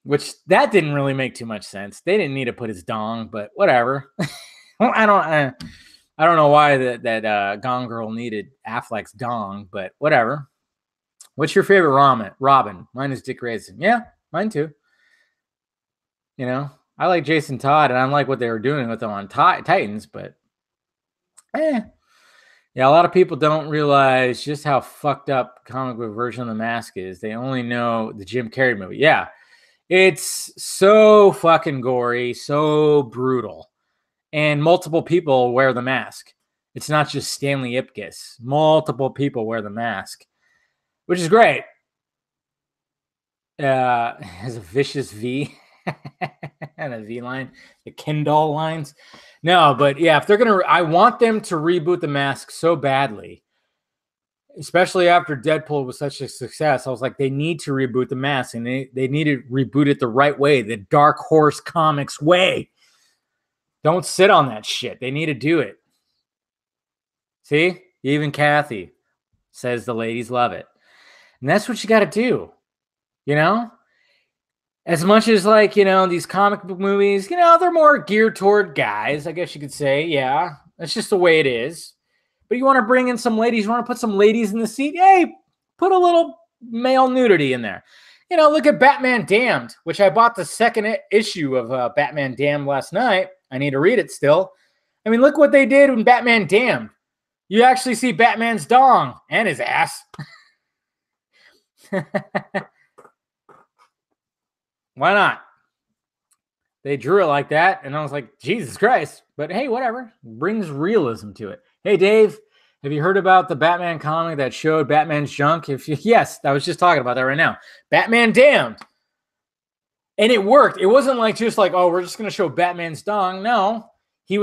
Which, that didn't really make too much sense. They didn't need to put his dong, but whatever. I don't know why that Gone Girl needed Affleck's dong, but whatever. What's your favorite Robin? Mine is Dick Grayson. Yeah, mine too. I like Jason Todd, and I like what they were doing with him on Titans, but Yeah, a lot of people don't realize just how fucked up comic book version of The Mask is. They only know the Jim Carrey movie. Yeah, it's so fucking gory, so brutal. And multiple people wear the mask. It's not just Stanley Ipkiss. Multiple people wear the mask, which is great. Has a vicious V and a V line, the Kendall lines. No, but yeah, if they're gonna, I want them to reboot the mask so badly, especially after Deadpool was such a success. I was like, they need to reboot the mask, and they need to reboot it the right way, the Dark Horse Comics way. Don't sit on that shit. They need to do it. See, even Kathy says the ladies love it, and that's what you got to do. You know, as much as like, these comic book movies, they're more geared toward guys, I guess you could say. Yeah, that's just the way it is. But you want to bring in some ladies, you want to put some ladies in the seat. Hey, put a little male nudity in there. Look at Batman Damned, which I bought the second issue of Batman Damned last night. I need to read it still. I mean, look what they did in Batman Damned. You actually see Batman's dong and his ass. Why not? They drew it like that, and I was like, Jesus Christ. But hey, whatever. Brings realism to it. Hey, Dave, have you heard about the Batman comic that showed Batman's junk? Yes, I was just talking about that right now. Batman Damned. And it worked. It wasn't like just like, oh, we're just going to show Batman's dong. No, he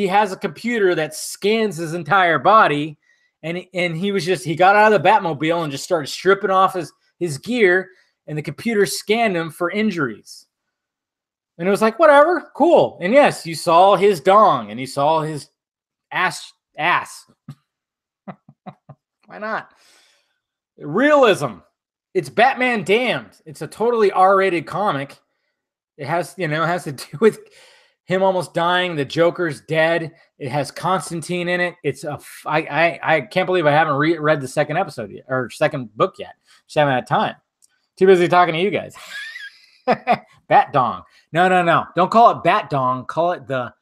has a computer that scans his entire body, and he got out of the Batmobile and just started stripping off his gear, and the computer scanned him for injuries. And it was like, whatever, cool. And yes, you saw his dong and you saw his ass. Why not? Realism. It's Batman Damned. It's a totally R-rated comic. It has to do with him almost dying. The Joker's dead. It has Constantine in it. I can't believe I haven't read the second episode yet, or second book yet. Just haven't had time. Too busy talking to you guys. Bat dong. No. Don't call it bat dong. Call it the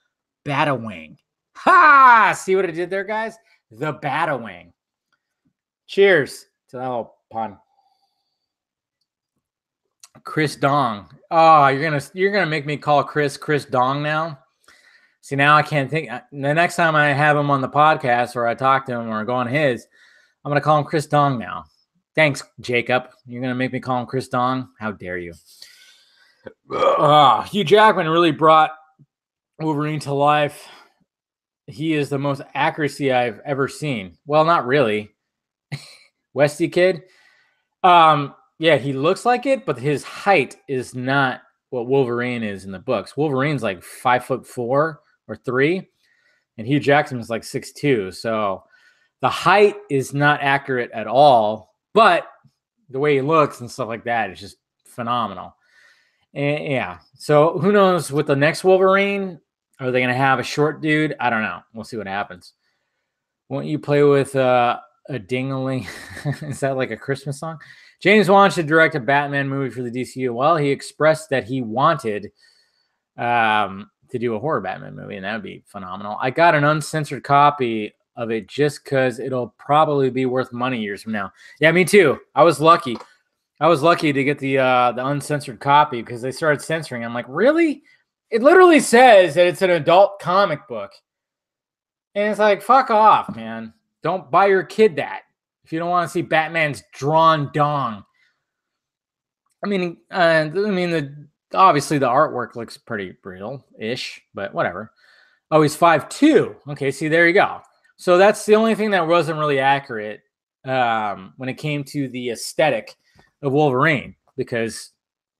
Batawing. Ha! See what I did there, guys? The Batawing. Cheers to that little pun. Chris Dong. Oh, you're gonna make me call Chris Dong now. See, now I can't think. The next time I have him on the podcast, or I talk to him, or go on his, I'm gonna call him Chris Dong now. Thanks, Jacob. You're gonna make me call him Chris Dong? How dare you? Hugh Jackman really brought Wolverine to life. He is the most accuracy I've ever seen. Well, not really. Westy kid. Yeah, he looks like it, but his height is not what Wolverine is in the books. Wolverine's like 5'4" or 3, and Hugh Jackman is like 6'2". So the height is not accurate at all, but the way he looks and stuff like that is just phenomenal. And yeah, so who knows with the next Wolverine? Are they going to have a short dude? I don't know. We'll see what happens. Won't you play with a ding-a-ling? Is that like a Christmas song? James Wan should direct a Batman movie for the DCU. Well, he expressed that he wanted to do a horror Batman movie, and that would be phenomenal. I got an uncensored copy of it just because it'll probably be worth money years from now. Yeah, me too. I was lucky. To get the uncensored copy because they started censoring. I'm like, really? It literally says that it's an adult comic book. And it's like, fuck off, man. Don't buy your kid that if you don't want to see Batman's drawn dong. Obviously the artwork looks pretty real-ish, but whatever. Oh, he's 5'2". Okay, see, there you go. So that's the only thing that wasn't really accurate when it came to the aesthetic of Wolverine, because,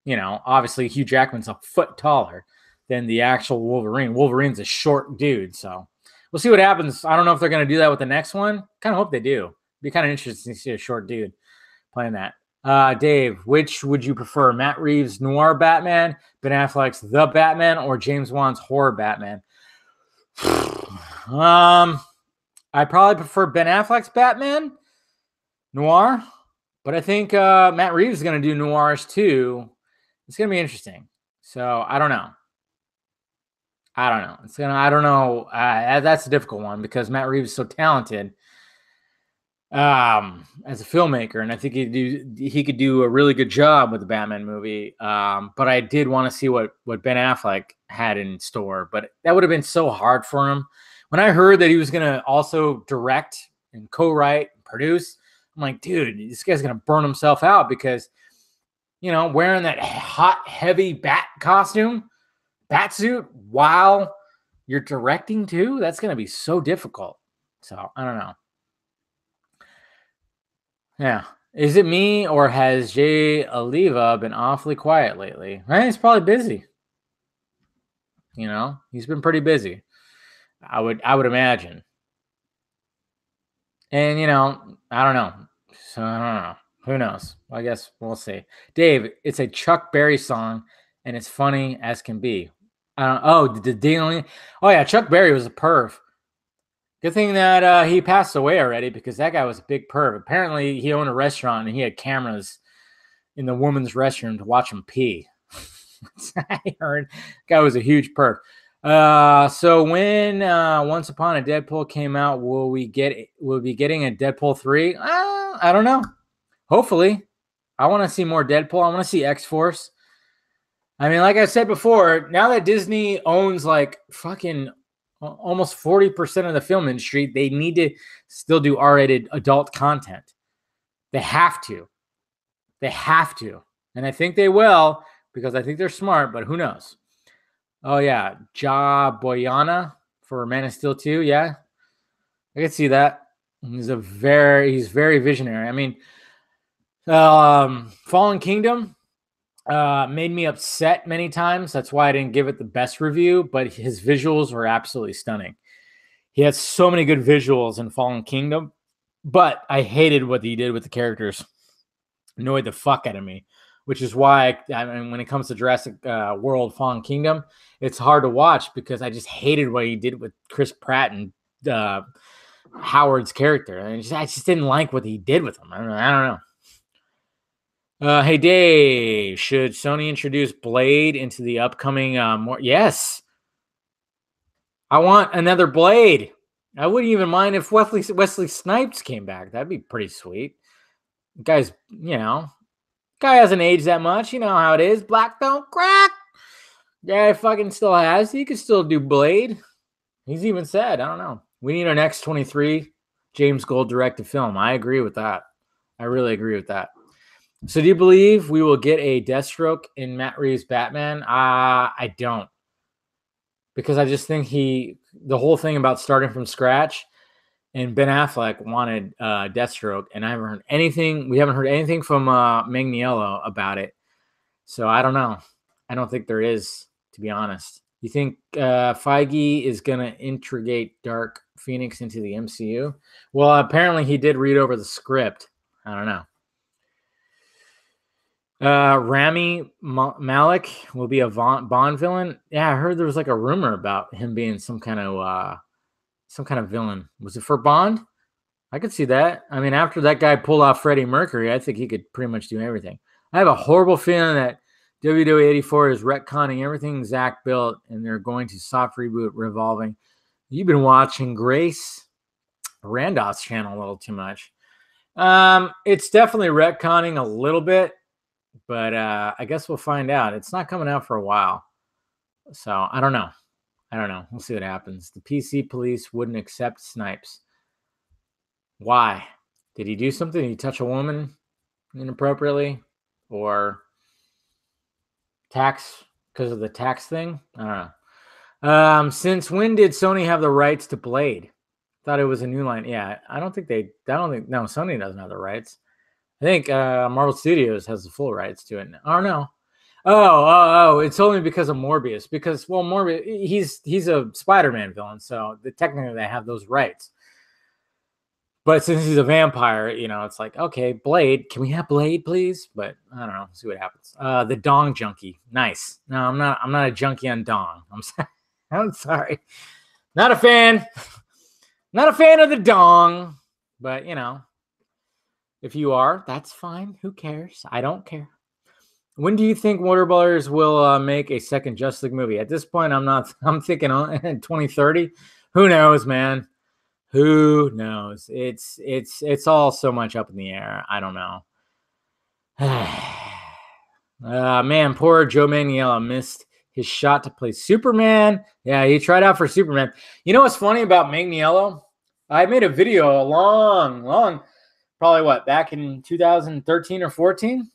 obviously Hugh Jackman's a foot taller than the actual Wolverine. Wolverine's a short dude, so we'll see what happens. I don't know if they're going to do that with the next one. Kind of hope they do. Be kind of interesting to see a short dude playing that. Dave, which would you prefer? Matt Reeves' noir Batman, Ben Affleck's The Batman, or James Wan's horror Batman? I probably prefer Ben Affleck's Batman noir, but I think Matt Reeves is going to do noirs too. It's going to be interesting. So I don't know. I don't know. That's a difficult one because Matt Reeves is so talented. as a filmmaker, and I think he could do a really good job with the Batman movie. But I did want to see what Ben Affleck had in store, but that would have been so hard for him. When I heard that he was going to also direct and co-write and produce, I'm like, dude, this guy's going to burn himself out because, wearing that hot, heavy bat suit while you're directing too, that's going to be so difficult. So I don't know. Yeah. Is it me or has Jay Oliva been awfully quiet lately? He's probably busy. He's been pretty busy. I would imagine. And I don't know. So I don't know. Who knows? I guess we'll see. Dave, it's a Chuck Berry song, and it's funny as can be. I don't. Oh, the dealing. Oh yeah, Chuck Berry was a perv. Good thing that he passed away already because that guy was a big perv. Apparently, he owned a restaurant and he had cameras in the woman's restroom to watch him pee. I heard the guy was a huge perv. So when Once Upon a Deadpool came out, will we be getting a Deadpool 3? I don't know. Hopefully. I want to see more Deadpool. I want to see X-Force. I mean, like I said before, now that Disney owns like fucking almost 40% of the film industry, they need to still do R-rated adult content. They have to. And I think they will because I think they're smart, but who knows? Oh, yeah. Ja Boyana for Man of Steel 2. Yeah. I can see that. He's very visionary. I mean, Fallen Kingdom made me upset many times. That's why I didn't give it the best review, but his visuals were absolutely stunning. He had so many good visuals in Fallen Kingdom, but I hated what he did with the characters. Annoyed the fuck out of me, which is why when it comes to Jurassic World Fallen Kingdom, it's hard to watch because I just hated what he did with Chris Pratt and Howard's character. And I just didn't like what he did with him. I don't know. Hey, Dave, should Sony introduce Blade into the upcoming more? Yes. I want another Blade. I wouldn't even mind if Wesley Snipes came back. That'd be pretty sweet. Guy hasn't aged that much. You know how it is. Black don't crack. Guy fucking still has. He could still do Blade. He's even said, I don't know. We need our next 23 James Gold directed film. I agree with that. I really agree with that. So do you believe we will get a Deathstroke in Matt Reeves' Batman? I don't. Because I just think the whole thing about starting from scratch, and Ben Affleck wanted Deathstroke, and I haven't heard anything. We haven't heard anything from Magniello about it. So I don't know. I don't think there is, to be honest. You think Feige is going to integrate Dark Phoenix into the MCU? Well, apparently he did read over the script. I don't know. Rami Malek will be a Bond villain. Yeah, I heard there was like a rumor about him being some kind of villain. Was it for Bond? I could see that. I mean, after that guy pulled off Freddie Mercury, I think he could pretty much do everything. I have a horrible feeling that WWE 84 is retconning everything Zach built, and they're going to soft reboot Revolving. You've been watching Grace Randolph's channel a little too much. It's definitely retconning a little bit. But I guess we'll find out. It's not coming out for a while. So I don't know. We'll see what happens. The PC police wouldn't accept Snipes. Why? Did he do something? Did he touch a woman inappropriately? Or tax, because of the tax thing? I don't know. Since when did Sony have the rights to Blade? Thought it was a new line. Yeah, no, Sony doesn't have the rights. I think Marvel Studios has the full rights to it. Or no. Oh, it's only because of Morbius. Because, well, Morbius, he's a Spider-Man villain, so technically they have those rights. But since he's a vampire, it's like, okay, Blade. Can we have Blade, please? But I don't know. See what happens. The Dong Junkee. Nice. No, I'm not a junkie on Dong. I'm sorry. Not a fan. Not a fan of the Dong. But, if you are, that's fine. Who cares? I don't care. When do you think Warner Brothers will make a second Justice League movie? At this point, I'm thinking 2030. Who knows, man? Who knows? It's all so much up in the air. I don't know. Man, poor Joe Manganiello missed his shot to play Superman. Yeah, he tried out for Superman. You know what's funny about Manganiello? I made a video a long, probably back in 2013 or 14?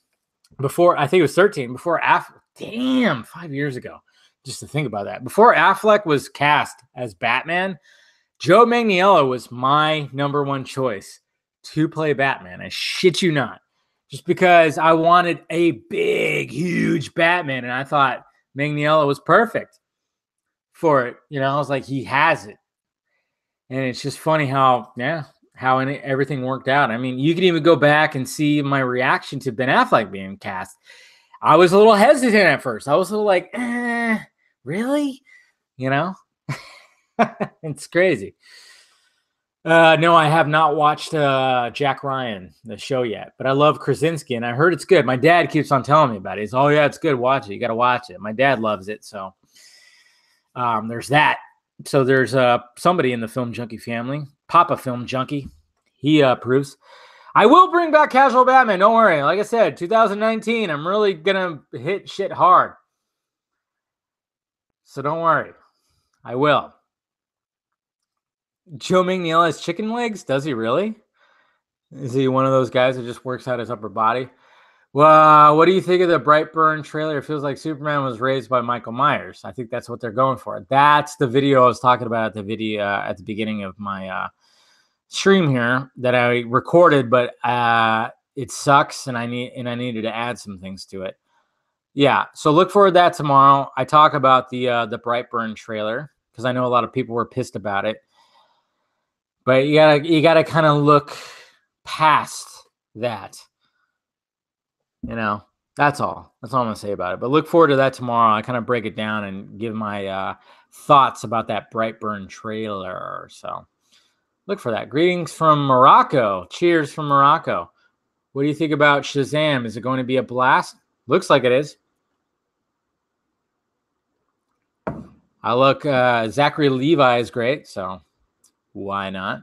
Before, I think it was 13, before damn, 5 years ago. Just to think about that. Before Affleck was cast as Batman, Joe Manganiello was my number one choice to play Batman. I shit you not. Just because I wanted a big, huge Batman, and I thought Manganiello was perfect for it. You know, I was like, he has it. And it's just funny how everything worked out. I mean, you can even go back and see my reaction to Ben Affleck being cast. I was a little hesitant at first. I was a little like, really? You know? It's crazy. No, I have not watched Jack Ryan, the show yet, but I love Krasinski, and I heard it's good. My dad keeps on telling me about it. He's, oh yeah, it's good. Watch it. You got to watch it. My dad loves it, so there's that. So there's somebody in the Film Junkee family, Papa Film Junkee. He approves. I will bring back Casual Batman. Don't worry. Like I said, 2019, I'm really gonna hit shit hard. So don't worry. I will. Joe Manganiello has chicken legs? Does he really? Is he one of those guys that just works out his upper body? Well, what do you think of the Brightburn trailer? It feels like Superman was raised by Michael Myers. I think that's what they're going for. That's the video I was talking about at the beginning of my stream here that I recorded, but it sucks, and I needed to add some things to it. Yeah, so look forward to that tomorrow. I talk about the Brightburn trailer because I know a lot of people were pissed about it. But you gotta kind of look past that. You know, that's all. That's all I'm gonna say about it. But look forward to that tomorrow. I kind of break it down and give my thoughts about that Brightburn trailer. So look for that. Greetings from Morocco. Cheers from Morocco. What do you think about Shazam? Is it going to be a blast? Looks like it is. I look. Zachary Levi is great. So. Why not?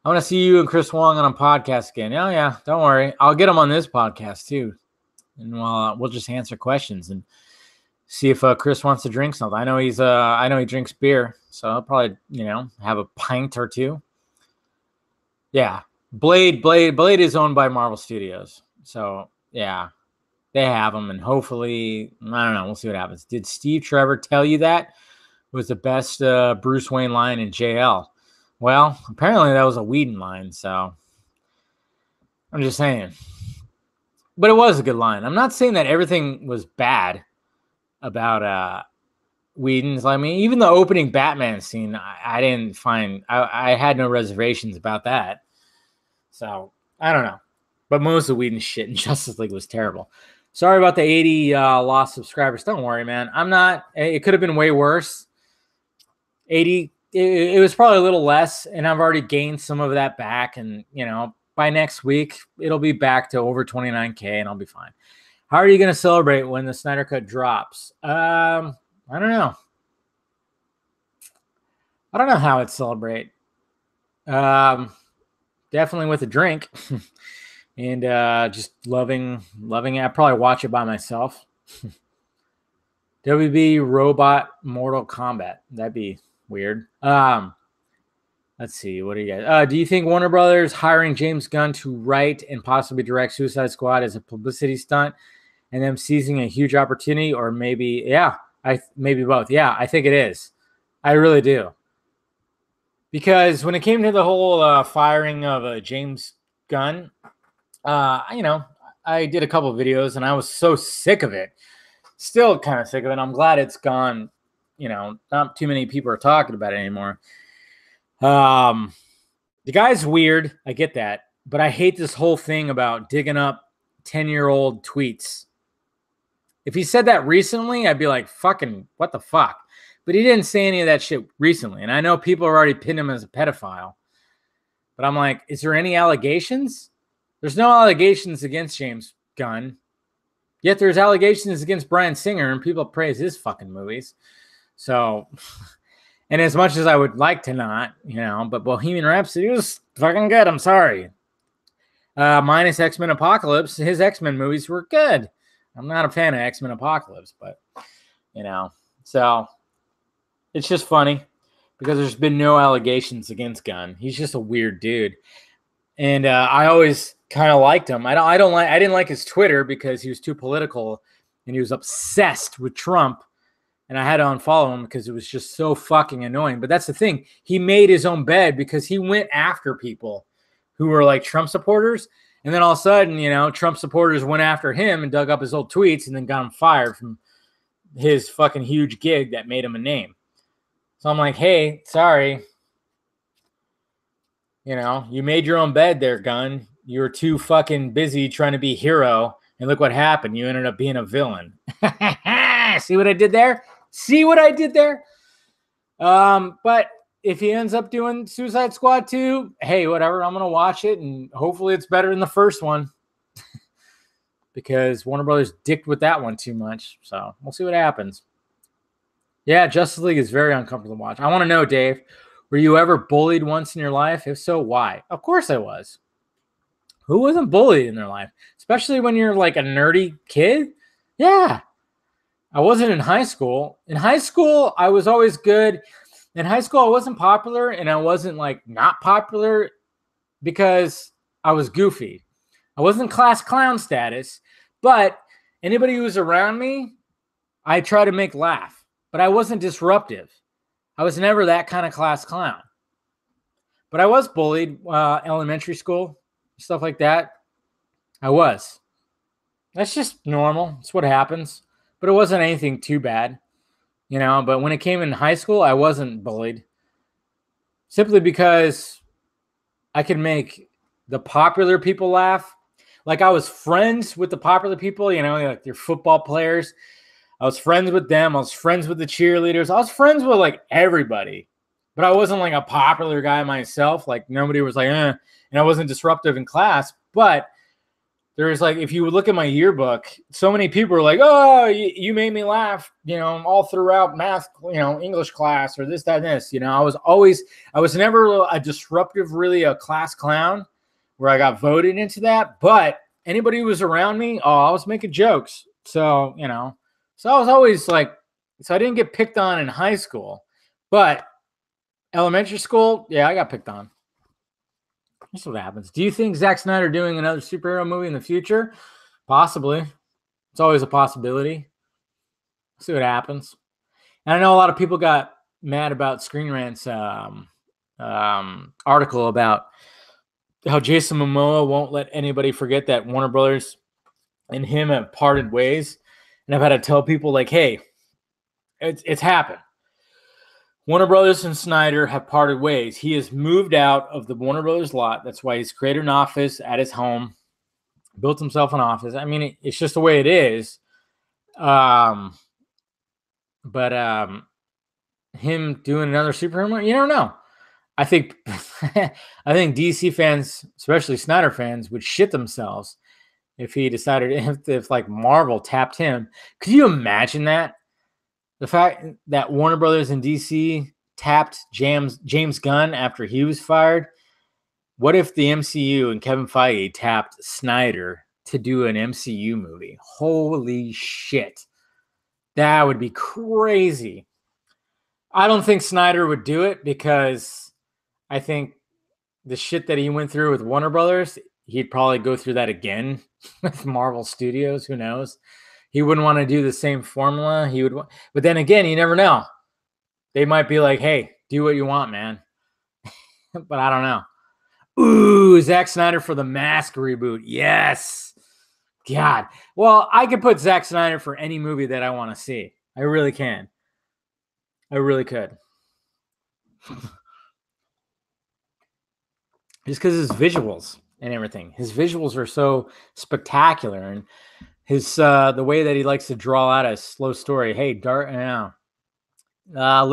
I want to see you and Chris Wong on a podcast again. Oh, yeah. Don't worry. I'll get him on this podcast, too. And we'll just answer questions and see if Chris wants to drink something. I know he drinks beer, so I'll probably, have a pint or two. Yeah. Blade is owned by Marvel Studios. So, yeah. They have him, and hopefully, I don't know. We'll see what happens. Did Steve Trevor tell you that was the best Bruce Wayne line in JL? Well, apparently that was a Whedon line, so I'm just saying. But it was a good line. I'm not saying that everything was bad about Whedon's. I mean, even the opening Batman scene, I didn't find, I had no reservations about that. So, I don't know. But most of Whedon's shit in Justice League was terrible. Sorry about the 80 lost subscribers. Don't worry, man. It could have been way worse. 80. It was probably a little less, and I've already gained some of that back. And, by next week, it'll be back to over 29K, and I'll be fine. How are you going to celebrate when the Snyder Cut drops? I don't know. I don't know how I'd celebrate. Definitely with a drink and just loving it. I'd probably watch it by myself. WB Robot Mortal Kombat. That'd be weird. Let's see. What do you guys? Do you think Warner Brothers hiring James Gunn to write and possibly direct Suicide Squad is a publicity stunt, and them seizing a huge opportunity, or maybe both? Yeah, I think it is. I really do. Because when it came to the whole firing of James Gunn, I did a couple of videos, and I was so sick of it. Still kind of sick of it. I'm glad it's gone. Not too many people are talking about it anymore. The guy's weird. I get that. But I hate this whole thing about digging up 10-year-old tweets. If he said that recently, I'd be like, fucking, what the fuck? But he didn't say any of that shit recently. And I know people have already pinned him as a pedophile. But I'm like, is there any allegations? There's no allegations against James Gunn. Yet there's allegations against Bryan Singer, and people praise his fucking movies. So, And as much as I would like to not, but Bohemian Rhapsody was fucking good. I'm sorry. Minus X-Men Apocalypse, his X-Men movies were good. I'm not a fan of X-Men Apocalypse, but, so it's just funny because there's been no allegations against Gunn. He's just a weird dude. And I always kind of liked him. I didn't like his Twitter because he was too political and he was obsessed with Trump. And I had to unfollow him because it was just so fucking annoying. But that's the thing. He made his own bed because he went after people who were like Trump supporters. And then all of a sudden, Trump supporters went after him and dug up his old tweets and then got him fired from his fucking huge gig that made him a name. So I'm like, hey, sorry. You made your own bed there, Gunn. You were too fucking busy trying to be hero. And look what happened. You ended up being a villain. See what I did there? But if he ends up doing Suicide Squad 2, hey, whatever. I'm going to watch it. And hopefully it's better than the first one. Because Warner Brothers dicked with that one too much. So we'll see what happens. Yeah, Justice League is very uncomfortable to watch. I want to know, Dave, were you ever bullied once in your life? If so, why? Of course I was. Who wasn't bullied in their life? Especially when you're like a nerdy kid? Yeah. I wasn't in high school. In high school, I was always good. In high school, I wasn't popular, and I wasn't like not popular because I was goofy. I wasn't class clown status, but anybody who was around me, I try to make laugh. But I wasn't disruptive. I was never that kind of class clown. But I was bullied, elementary school, stuff like that. I was. That's just normal. It's what happens. But it wasn't anything too bad, But when it came in high school, I wasn't bullied. Simply because I could make the popular people laugh. Like I was friends with the popular people, like your football players. I was friends with them. I was friends with the cheerleaders. I was friends with like everybody. But I wasn't like a popular guy myself. Like nobody was like, And I wasn't disruptive in class. But there was like, if you would look at my yearbook, so many people were like, oh, you made me laugh, all throughout math, English class or this, that, and this. I was never a disruptive, really a class clown where I got voted into that. But anybody who was around me, I was making jokes. So, so I was always like, so I didn't get picked on in high school. But elementary school, yeah, I got picked on. That's what happens. Do you think Zack Snyder doing another superhero movie in the future? Possibly. It's always a possibility. See what happens. And I know a lot of people got mad about Screen Rant's article about how Jason Momoa won't let anybody forget that Warner Brothers and him have parted ways. And I've had to tell people like, hey, it's happened. Warner Brothers and Snyder have parted ways. He has moved out of the Warner Brothers lot. That's why he's created an office at his home, built himself an office. I mean, it's just the way it is. But him doing another superhero, you don't know. I think DC fans, especially Snyder fans, would shit themselves if he decided if like Marvel tapped him. Could you imagine that? The fact that Warner Brothers and DC tapped James Gunn after he was fired. What if the MCU and Kevin Feige tapped Snyder to do an MCU movie? Holy shit. That would be crazy. I don't think Snyder would do it because I think the shit that he went through with Warner Brothers, he'd probably go through that again with Marvel Studios. Who knows? He wouldn't want to do the same formula. But then again, you never know. They might be like, hey, do what you want, man. But I don't know. Ooh, Zack Snyder for the Mask reboot. Yes. God. Well, I could put Zack Snyder for any movie that I want to see. I really can. I really could. Just because his visuals and everything. His visuals are so spectacular. And his the way that he likes to draw out a slow story. Hey, let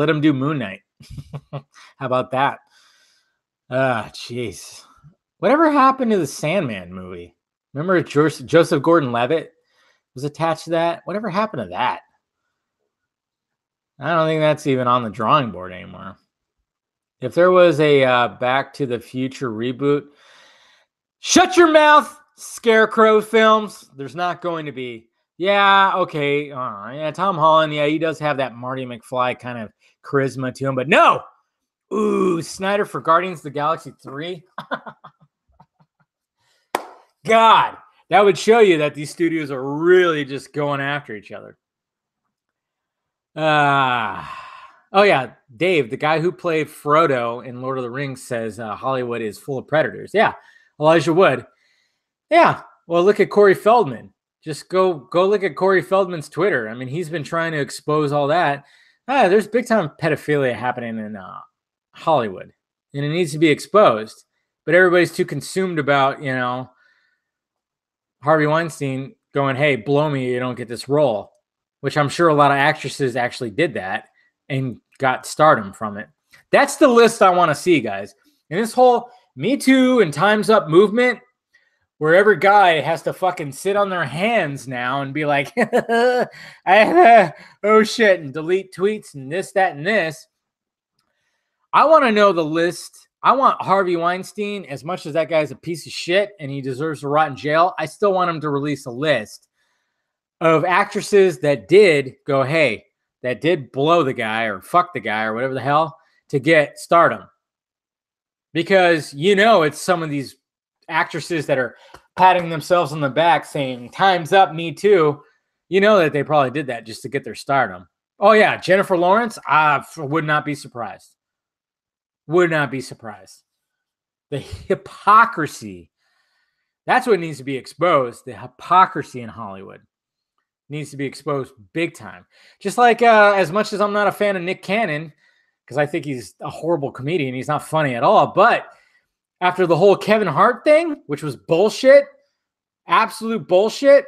him do Moon Knight. How about that? Jeez. Whatever happened to the Sandman movie? Remember Joseph Gordon-Levitt was attached to that? Whatever happened to that? I don't think that's even on the drawing board anymore. If there was a Back to the Future reboot, shut your mouth, Scarecrow Films. There's not going to be. Yeah, okay. Yeah, Tom Holland, yeah, he does have that Marty McFly kind of charisma to him, but no. Ooh, Snyder for Guardians of the Galaxy 3. God, that would show you that these studios are really just going after each other. Oh yeah, Dave, the guy who played Frodo in Lord of the Rings, says Hollywood is full of predators. Yeah, Elijah Wood. Yeah, well, look at Corey Feldman. Just go look at Corey Feldman's Twitter. I mean, he's been trying to expose all that. There's big time pedophilia happening in Hollywood, and it needs to be exposed. But everybody's too consumed about, Harvey Weinstein going, "Hey, blow me, you don't get this role," which I'm sure a lot of actresses actually did that and got stardom from it. That's the list I want to see, guys. And this whole Me Too and Time's Up movement, where every guy has to fucking sit on their hands now and be like, oh shit, and delete tweets and this, that, and this. I want to know the list. I want Harvey Weinstein, as much as that guy's a piece of shit and he deserves to rot in jail, I still want him to release a list of actresses that did go, hey, that did blow the guy or fuck the guy or whatever the hell to get stardom. Because, it's some of these actresses that are patting themselves on the back saying, time's up, me too. You know that they probably did that just to get their stardom. Oh, yeah, Jennifer Lawrence, I would not be surprised. Would not be surprised. The hypocrisy. That's what needs to be exposed. The hypocrisy in Hollywood needs to be exposed big time. Just like as much as I'm not a fan of Nick Cannon, because I think he's a horrible comedian, he's not funny at all. But after the whole Kevin Hart thing, which was bullshit, absolute bullshit,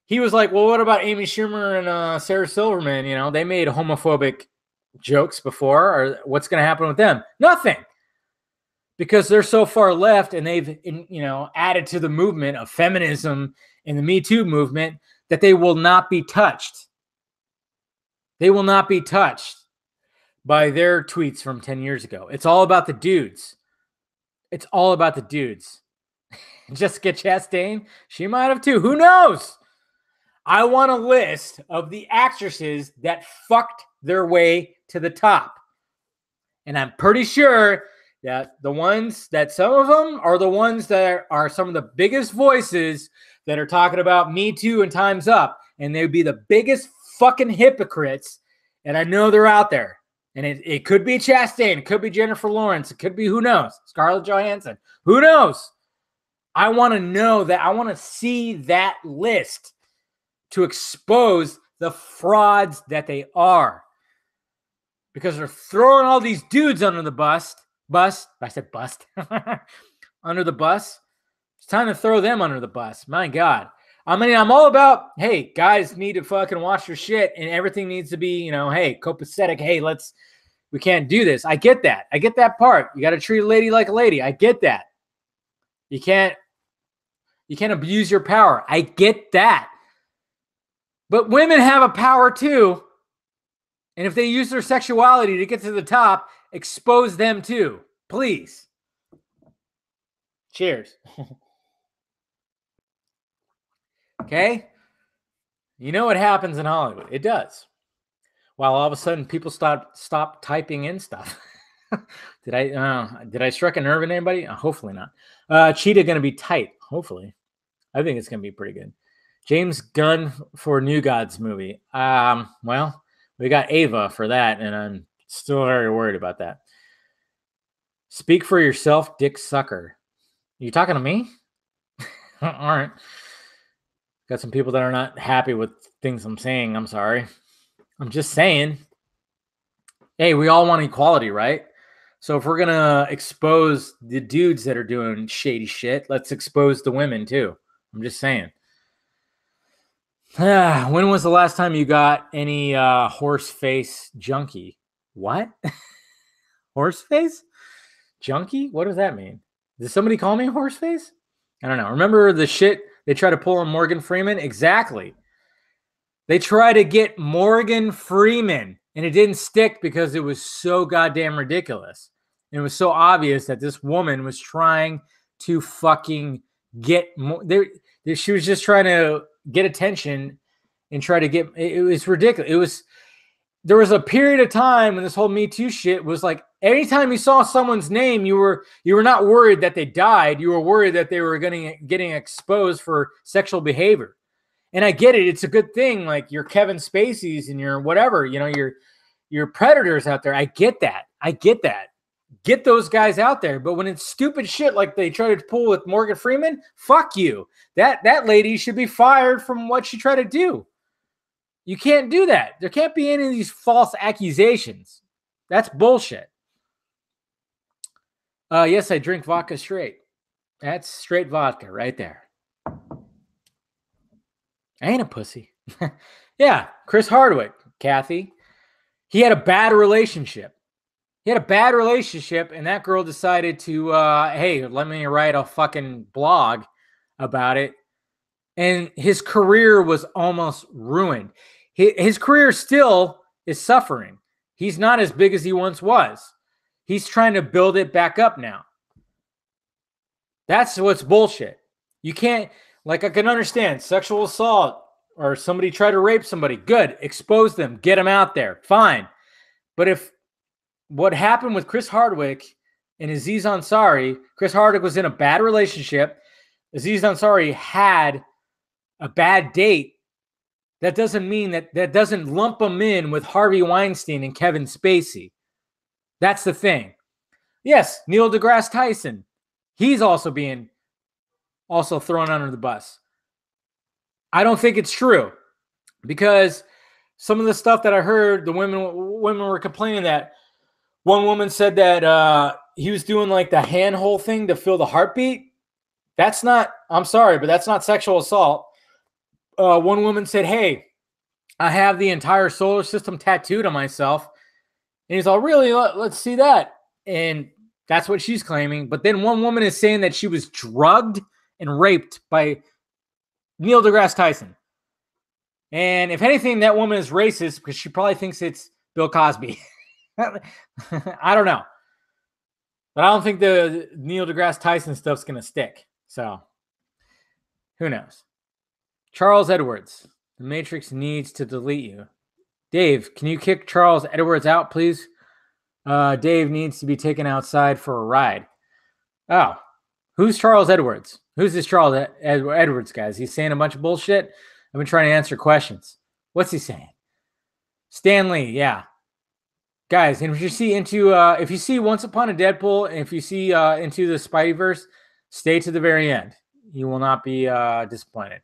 he was like, well, what about Amy Schumer and Sarah Silverman? They made homophobic jokes before, or what's going to happen with them? Nothing. Because they're so far left and they've, added to the movement of feminism and the Me Too movement that they will not be touched. They will not be touched by their tweets from 10 years ago. It's all about the dudes. It's all about the dudes. Jessica Chastain, she might have too. Who knows? I want a list of the actresses that fucked their way to the top. And I'm pretty sure that the ones that some of them are the ones that are some of the biggest voices that are talking about Me Too and Time's Up. And they'd be the biggest fucking hypocrites. And I know they're out there. And it could be Chastain. It could be Jennifer Lawrence. It could be, who knows, Scarlett Johansson. Who knows? I want to know that. I want to see that list to expose the frauds that they are. Because they're throwing all these dudes under the bus. I said bust. Under the bus. It's time to throw them under the bus. My God. I mean, I'm all about, hey, guys need to fucking watch your shit and everything needs to be, hey, copacetic. Hey, we can't do this. I get that. I get that part. You got to treat a lady like a lady. I get that. You can't abuse your power. I get that. But women have a power too. And if they use their sexuality to get to the top, expose them too. Please. Cheers. Okay? You know what happens in Hollywood? It does. While all of a sudden people stop typing in stuff. Did I strike a nerve in anybody? Hopefully not. Cheetah going to be tight. Hopefully. I think it's going to be pretty good. James Gunn for New Gods movie. Well, we got Ava for that, and I'm still very worried about that. Speak for yourself, dick sucker. You talking to me? All right. Got some people that are not happy with things I'm saying. I'm sorry. I'm just saying. Hey, we all want equality, right? So if we're going to expose the dudes that are doing shady shit, let's expose the women too. I'm just saying. When was the last time you got any horse face junkie? What? Horse face? Junkie? What does that mean? Did somebody call me a horse face? I don't know. Remember the shit they try to pull on Morgan Freeman? Exactly. They tried to get Morgan Freeman, and it didn't stick because it was so goddamn ridiculous. And it was so obvious that this woman was trying to fucking get more. She was just trying to get attention and try to get. It was ridiculous. There was a period of time when this whole Me Too shit was like, anytime you saw someone's name, you were not worried that they died. You were worried that they were getting exposed for sexual behavior. And I get it. It's a good thing. Like your Kevin Spacey's and your whatever, your predators out there. I get that. Get those guys out there. But when it's stupid shit like they tried to pull with Morgan Freeman, fuck you. That lady should be fired from what she tried to do. You can't do that. There can't be any of these false accusations. That's bullshit. Yes, I drink vodka straight. That's straight vodka right there. I ain't a pussy. Yeah, Chris Hardwick, Kathy. He had a bad relationship. And that girl decided to, hey, let me write a fucking blog about it. And his career was almost ruined. His career still is suffering. He's not as big as he once was. He's trying to build it back up now. That's what's bullshit. You can't, like, I can understand sexual assault or somebody try to rape somebody. Good. Expose them. Get them out there. Fine. But if what happened with Chris Hardwick and Aziz Ansari, Chris Hardwick was in a bad relationship. Aziz Ansari had a bad date. That doesn't mean that doesn't lump him in with Harvey Weinstein and Kevin Spacey. That's the thing. Yes, Neil deGrasse Tyson. He's also being thrown under the bus. I don't think it's true because some of the stuff that I heard, the women were complaining that one woman said that he was doing like the handhold thing to feel the heartbeat. That's not, I'm sorry, but that's not sexual assault. One woman said, hey, I have the entire solar system tattooed on myself. And he's all, really? Let's see that. And that's what she's claiming. But then one woman is saying that she was drugged and raped by Neil deGrasse Tyson. And if anything, that woman is racist because she probably thinks it's Bill Cosby. I don't know. But I don't think the Neil deGrasse Tyson stuff's going to stick. So, who knows? Charles Edwards. The Matrix needs to delete you. Dave, can you kick Charles Edwards out, please? Dave needs to be taken outside for a ride. Oh, who's Charles Edwards? Who's this Charles Edwards guy? Is he saying a bunch of bullshit? I've been trying to answer questions. What's he saying? Stanley, yeah. Guys, and if you see Once Upon a Deadpool, and if you see Into the Spideyverse, stay to the very end. You will not be disappointed.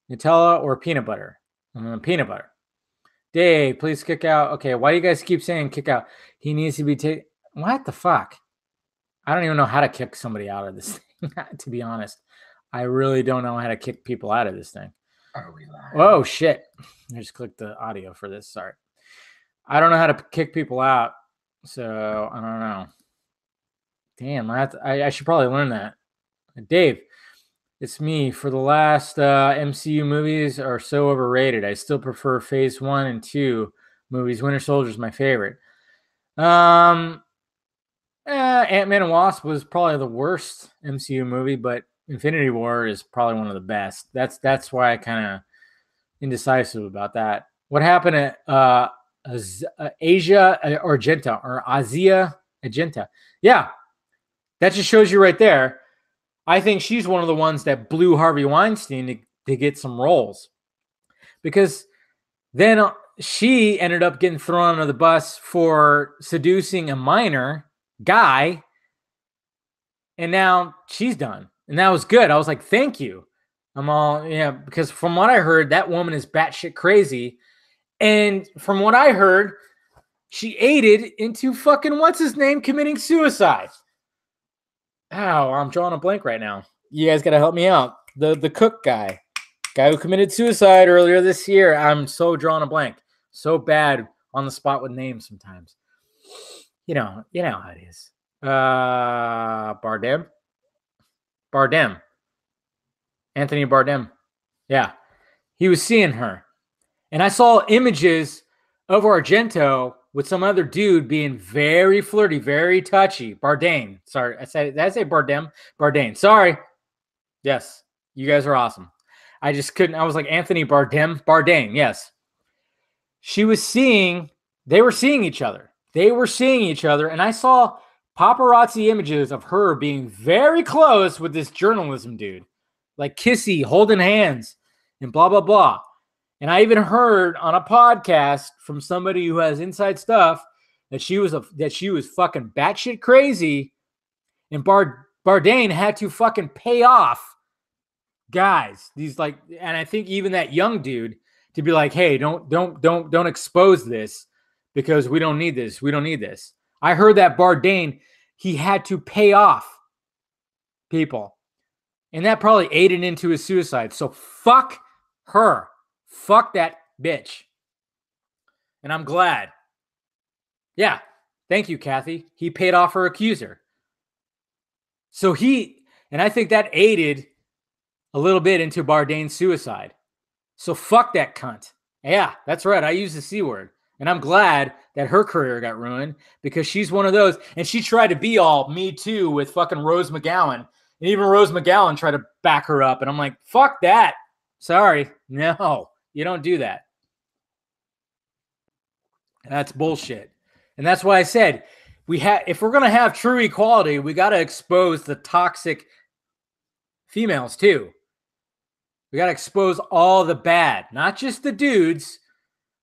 Nutella or peanut butter? Peanut butter. Dave, please kick out. Okay, why do you guys keep saying kick out? He needs to be taken. What the fuck? I don't even know how to kick somebody out of this thing, to be honest. I really don't know how to kick people out of this thing. Are we live? Oh, shit. I just clicked the audio for this. Sorry. I don't know how to kick people out, so I don't know. Damn, I should probably learn that. Dave, it's me. For the last MCU movies are so overrated. I still prefer Phase 1 and 2 movies. Winter Soldier is my favorite. Ant-Man and Wasp was probably the worst MCU movie, but Infinity War is probably one of the best. That's why I kind of indecisive about that. What happened at Asia Argenta? Yeah, that just shows you right there. I think she's one of the ones that blew Harvey Weinstein to get some roles. Because then she ended up getting thrown under the bus for seducing a minor guy. And now she's done. And that was good. I was like, thank you. Because from what I heard, that woman is batshit crazy. And from what I heard, she aided into fucking what's-his-name committing suicide. Ow, I'm drawing a blank right now. You guys got to help me out. The cook guy who committed suicide earlier this year. I'm so drawing a blank. So bad on the spot with names sometimes. You know how it is. Bardem. Anthony Bardem. Yeah. He was seeing her. And I saw images of Argento with some other dude being very flirty, very touchy. Bourdain. Sorry, did I say Bardem? Bourdain. Sorry. Yes, you guys are awesome. I just couldn't. I was like, Anthony Bourdain. Yes. They were seeing each other. And I saw paparazzi images of her being very close with this journalism dude, like kissy, holding hands, and blah, blah, blah. And I even heard on a podcast from somebody who has inside stuff that she was fucking batshit crazy, and Bourdain had to fucking pay off guys. And I think even that young dude to be like, hey, don't expose this because we don't need this. We don't need this. I heard that Bourdain, he had to pay off people, and that probably aided into his suicide. So fuck her. Fuck that bitch. And I'm glad. Yeah. Thank you, Kathy. He paid off her accuser. So and I think that aided a little bit into Bourdain's suicide. So fuck that cunt. Yeah, that's right. I use the C word. And I'm glad that her career got ruined because she's one of those. And she tried to be all Me Too with fucking Rose McGowan. And even Rose McGowan tried to back her up. And I'm like, fuck that. Sorry. No. You don't do that. That's bullshit. And that's why I said if we're going to have true equality, we got to expose the toxic females too. We got to expose all the bad, not just the dudes.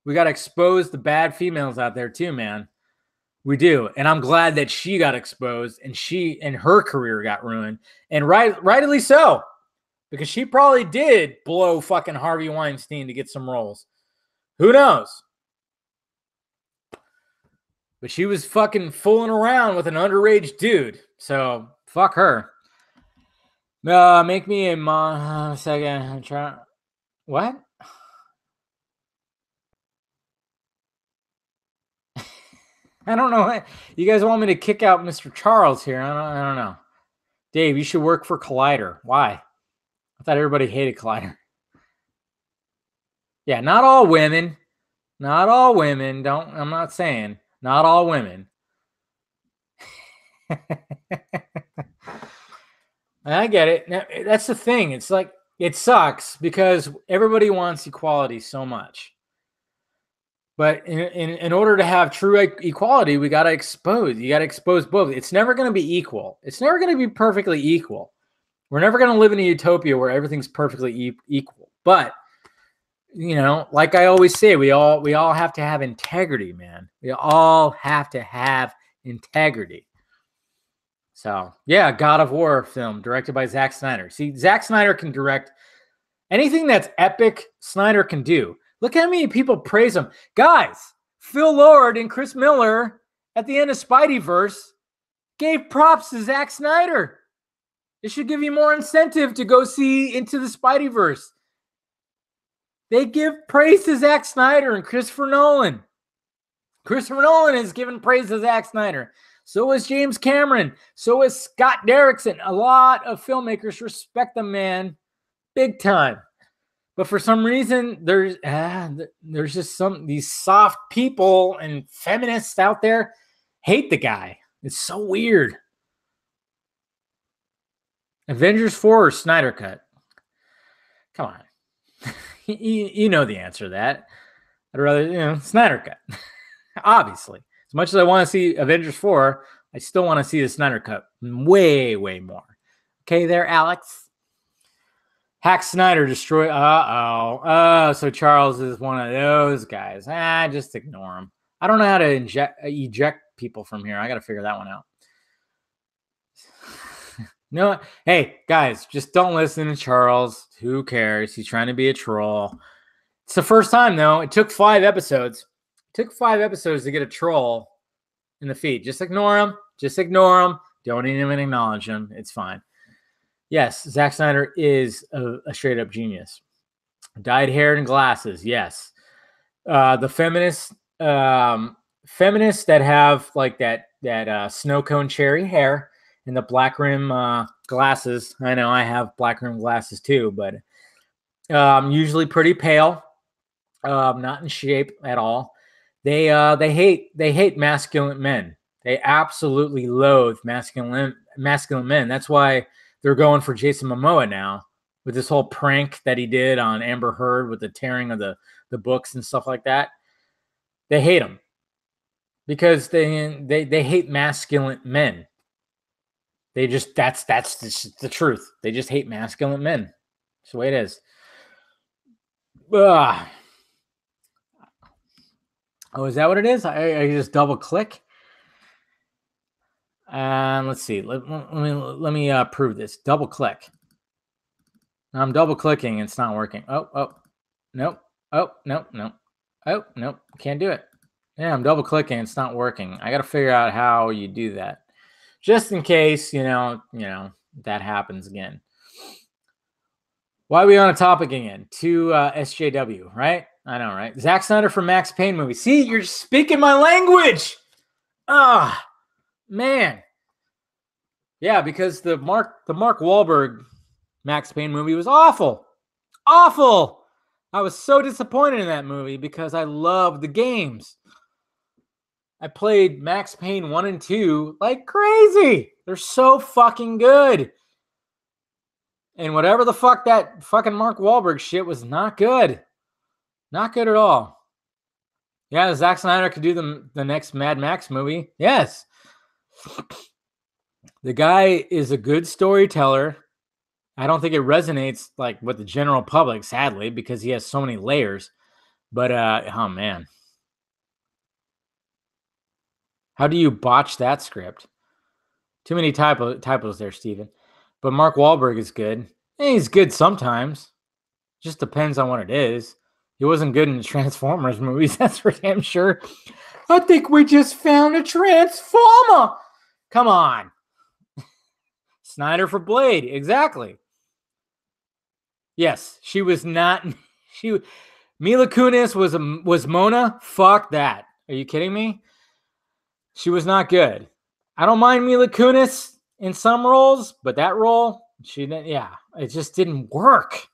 We got to expose the bad females out there too, man. We do. And I'm glad that she got exposed and her career got ruined. And rightly so. Because she probably did blow fucking Harvey Weinstein to get some roles. Who knows? But she was fucking fooling around with an underage dude. So, fuck her. Make me a second. I'm trying. What? I don't know. You guys want me to kick out Mr. Charles here? I don't know. Dave, you should work for Collider. Why? I thought everybody hated Collider. Yeah, not all women. Not all women. I'm not saying. Not all women. I get it. Now, that's the thing. It's like, it sucks because everybody wants equality so much. But in order to have true equality, we got to expose. You got to expose both. It's never going to be equal. It's never going to be perfectly equal. We're never going to live in a utopia where everything's perfectly equal. But, like I always say, we all have to have integrity, man. We all have to have integrity. So, yeah, God of War film directed by Zack Snyder. See, Zack Snyder can direct anything that's epic. Snyder can do. Look how many people praise him. Guys, Phil Lord and Chris Miller at the end of Spideyverse gave props to Zack Snyder. It should give you more incentive to go see Into the Spideyverse. They give praise to Zack Snyder and Christopher Nolan. Christopher Nolan has given praise to Zack Snyder. So is James Cameron. So is Scott Derrickson. A lot of filmmakers respect the man big time. But for some reason, there's just these soft people and feminists out there hate the guy. It's so weird. Avengers 4 or Snyder Cut? Come on. you know the answer to that. I'd rather, Snyder Cut. Obviously. As much as I want to see Avengers 4, I still want to see the Snyder Cut way, way more. Okay there, Alex? Hack Snyder destroy. So Charles is one of those guys. Just ignore him. I don't know how to eject people from here. I got to figure that one out. No, hey, guys, just don't listen to Charles. Who cares? He's trying to be a troll. It's the first time, though. It took 5 episodes. It took 5 episodes to get a troll in the feed. Just ignore him. Just ignore him. Don't even acknowledge him. It's fine. Yes, Zack Snyder is a straight-up genius. Dyed hair and glasses, yes. The feminists that have like that snow cone cherry hair and the black rim glasses. I know I have black rim glasses too, but usually pretty pale. Not in shape at all. They hate masculine men. They absolutely loathe masculine men. That's why they're going for Jason Momoa now with this whole prank that he did on Amber Heard with the tearing of the books and stuff like that. They hate him because they hate masculine men. They just that's the truth. They just hate masculine men. That's the way it is. Ugh. Oh, is that what it is? I just double click. Let's see. Let me prove this. Double click. I'm double clicking. It's not working. Oh, nope. Oh, nope. Oh, nope. Can't do it. Yeah, I'm double clicking. It's not working. I got to figure out how you do that, just in case that happens again. Why are we on a topic again? To SJW, right? I know, right? Zack Snyder for Max Payne movie. See, you're speaking my language. Ah, man. Yeah, because the Mark Wahlberg Max Payne movie was awful. Awful. I was so disappointed in that movie because I love the games. I played Max Payne 1 and 2 like crazy. They're so fucking good. And whatever the fuck that fucking Mark Wahlberg shit was not good. Not good at all. Yeah, Zack Snyder could do the next Mad Max movie. Yes. The guy is a good storyteller. I don't think it resonates like with the general public, sadly, because he has so many layers. But oh man. How do you botch that script? Too many typos there, Steven. But Mark Wahlberg is good. And he's good sometimes. Just depends on what it is. He wasn't good in the Transformers movies, that's for damn sure. I think we just found a Transformer. Come on. Snyder for Blade, exactly. Yes, she was not. Mila Kunis was Mona. Fuck that. Are you kidding me? She was not good. I don't mind Mila Kunis in some roles, but that role, it just didn't work.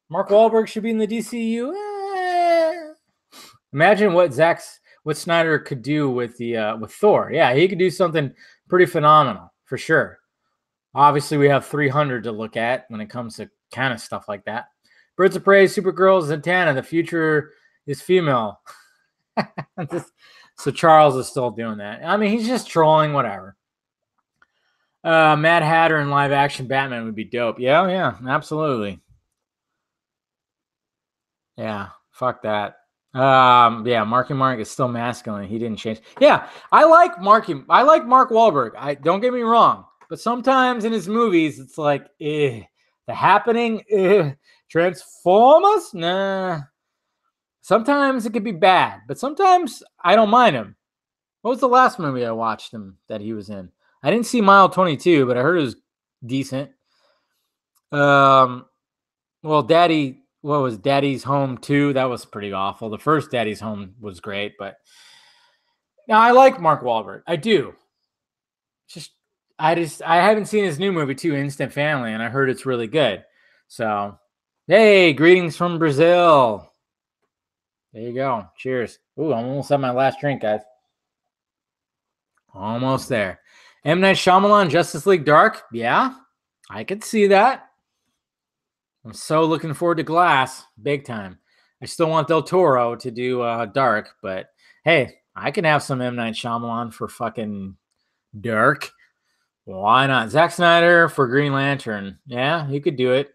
Mark Wahlberg should be in the DCU. Imagine what Snyder could do with Thor. Yeah, he could do something pretty phenomenal for sure. Obviously, we have 300 to look at when it comes to kind of stuff like that. Birds of Prey, Supergirl, Zatanna. The future is female. So Charles is still doing that. I mean, he's just trolling, whatever. Mad Hatter in live action Batman would be dope. Yeah, absolutely. Yeah, fuck that. Marky Mark is still masculine. He didn't change. Yeah, I like Mark Wahlberg. Don't get me wrong, but sometimes in his movies, it's like, The Happening, Transformers, nah. Sometimes it could be bad, but sometimes I don't mind him. What was the last movie I watched him that he was in? I didn't see Mile 22, but I heard it was decent. Well, Daddy's Home 2? That was pretty awful. The first Daddy's Home was great, but now I like Mark Wahlberg. I do. I haven't seen his new movie too, Instant Family, and I heard it's really good. So, hey, greetings from Brazil. There you go. Cheers. Ooh, I'm almost at my last drink, guys. Almost there. M. Night Shyamalan, Justice League Dark. Yeah, I could see that. I'm so looking forward to Glass, big time. I still want Del Toro to do Dark, but hey, I can have some M. Night Shyamalan for fucking Dark. Why not? Zack Snyder for Green Lantern. Yeah, he could do it.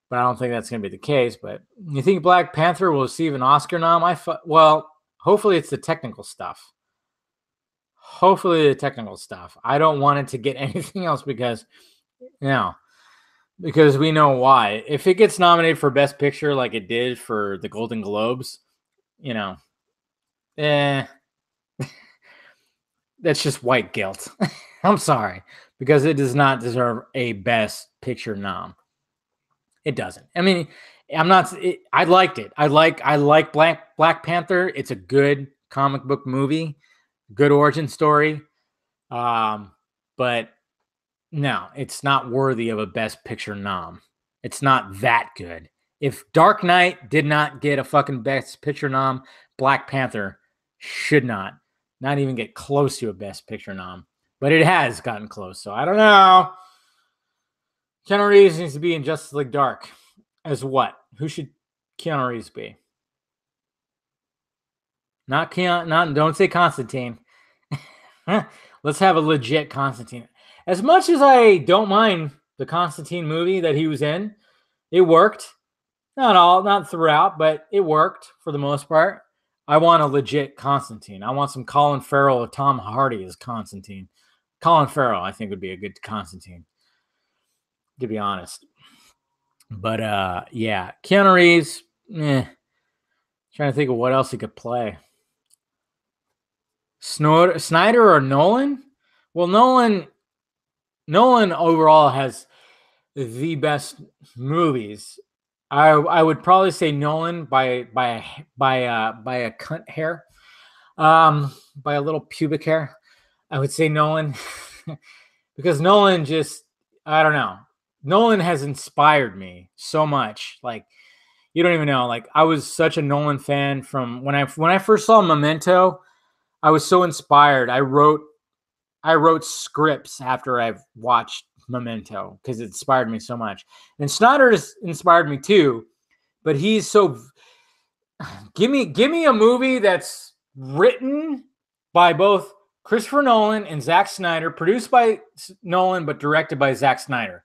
But I don't think that's going to be the case. But you think Black Panther will receive an Oscar nom? Well, hopefully it's the technical stuff. I don't want it to get anything else because we know why. If it gets nominated for Best Picture like it did for the Golden Globes, that's just white guilt. I'm sorry, because it does not deserve a Best Picture nom. It doesn't. I mean, I liked it. I like Black Panther. It's a good comic book movie, good origin story. But no, it's not worthy of a Best Picture nom. It's not that good. If Dark Knight did not get a fucking Best Picture nom, Black Panther should not even get close to a Best Picture nom. But it has gotten close, so I don't know. Keanu Reeves needs to be in Justice League Dark. As what? Who should Keanu Reeves be? Not Keanu. Don't say Constantine. Let's have a legit Constantine. As much as I don't mind the Constantine movie that he was in, it worked. Not throughout, but it worked for the most part. I want a legit Constantine. I want some Colin Farrell or Tom Hardy as Constantine. Colin Farrell, I think, would be a good Constantine, to be honest. But yeah, Keanu Reeves. Trying to think of what else he could play. Snyder or Nolan? Well, Nolan overall has the best movies. I would probably say Nolan by a cunt hair, by a little pubic hair. I would say Nolan because Nolan just, I don't know. Nolan has inspired me so much. Like, you don't even know. Like, I was such a Nolan fan from when I first saw Memento. I was so inspired. I wrote scripts after I've watched Memento because it inspired me so much. And Snyder has inspired me too, but he's so. Give me a movie that's written by both Christopher Nolan and Zack Snyder, produced by Nolan but directed by Zack Snyder,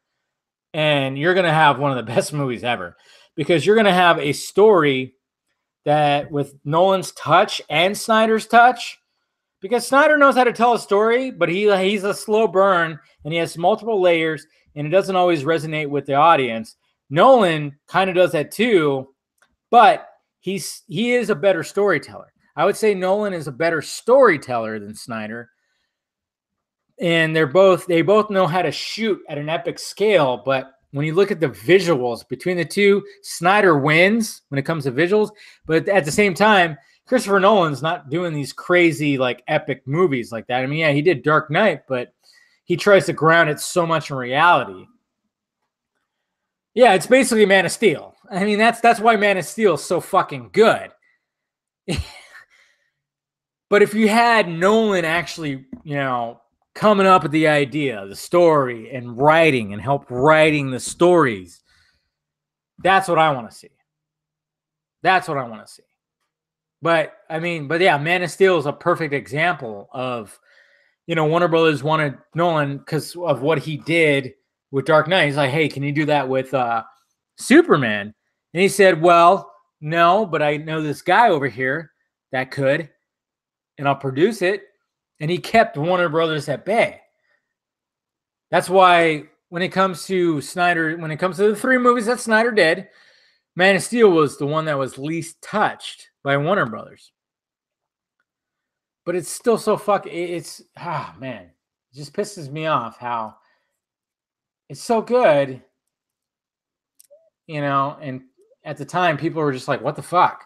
and you're gonna have one of the best movies ever because you're gonna have a story that with Nolan's touch and Snyder's touch. Because Snyder knows how to tell a story, but he's a slow burn and he has multiple layers and it doesn't always resonate with the audience. Nolan kind of does that too, but he is a better storyteller. I would say Nolan is a better storyteller than Snyder. And they both know how to shoot at an epic scale, but when you look at the visuals between the two, Snyder wins when it comes to visuals, but at the same time, Christopher Nolan's not doing these crazy, like, epic movies like that. I mean, yeah, he did Dark Knight, but he tries to ground it so much in reality. Yeah, it's basically Man of Steel. I mean, that's why Man of Steel is so fucking good. But if you had Nolan actually, coming up with the idea, the story, and writing, and help writing the stories, that's what I want to see. That's what I want to see. But yeah, Man of Steel is a perfect example of, Warner Brothers wanted Nolan because of what he did with Dark Knight. He's like, hey, can you do that with Superman? And he said, well, no, but I know this guy over here that could, and I'll produce it. And he kept Warner Brothers at bay. That's why when it comes to Snyder, when it comes to the 3 movies that Snyder did, Man of Steel was the one that was least touched by Warner Brothers. But it's still so man. It just pisses me off how it's so good, and at the time people were just like, what the fuck?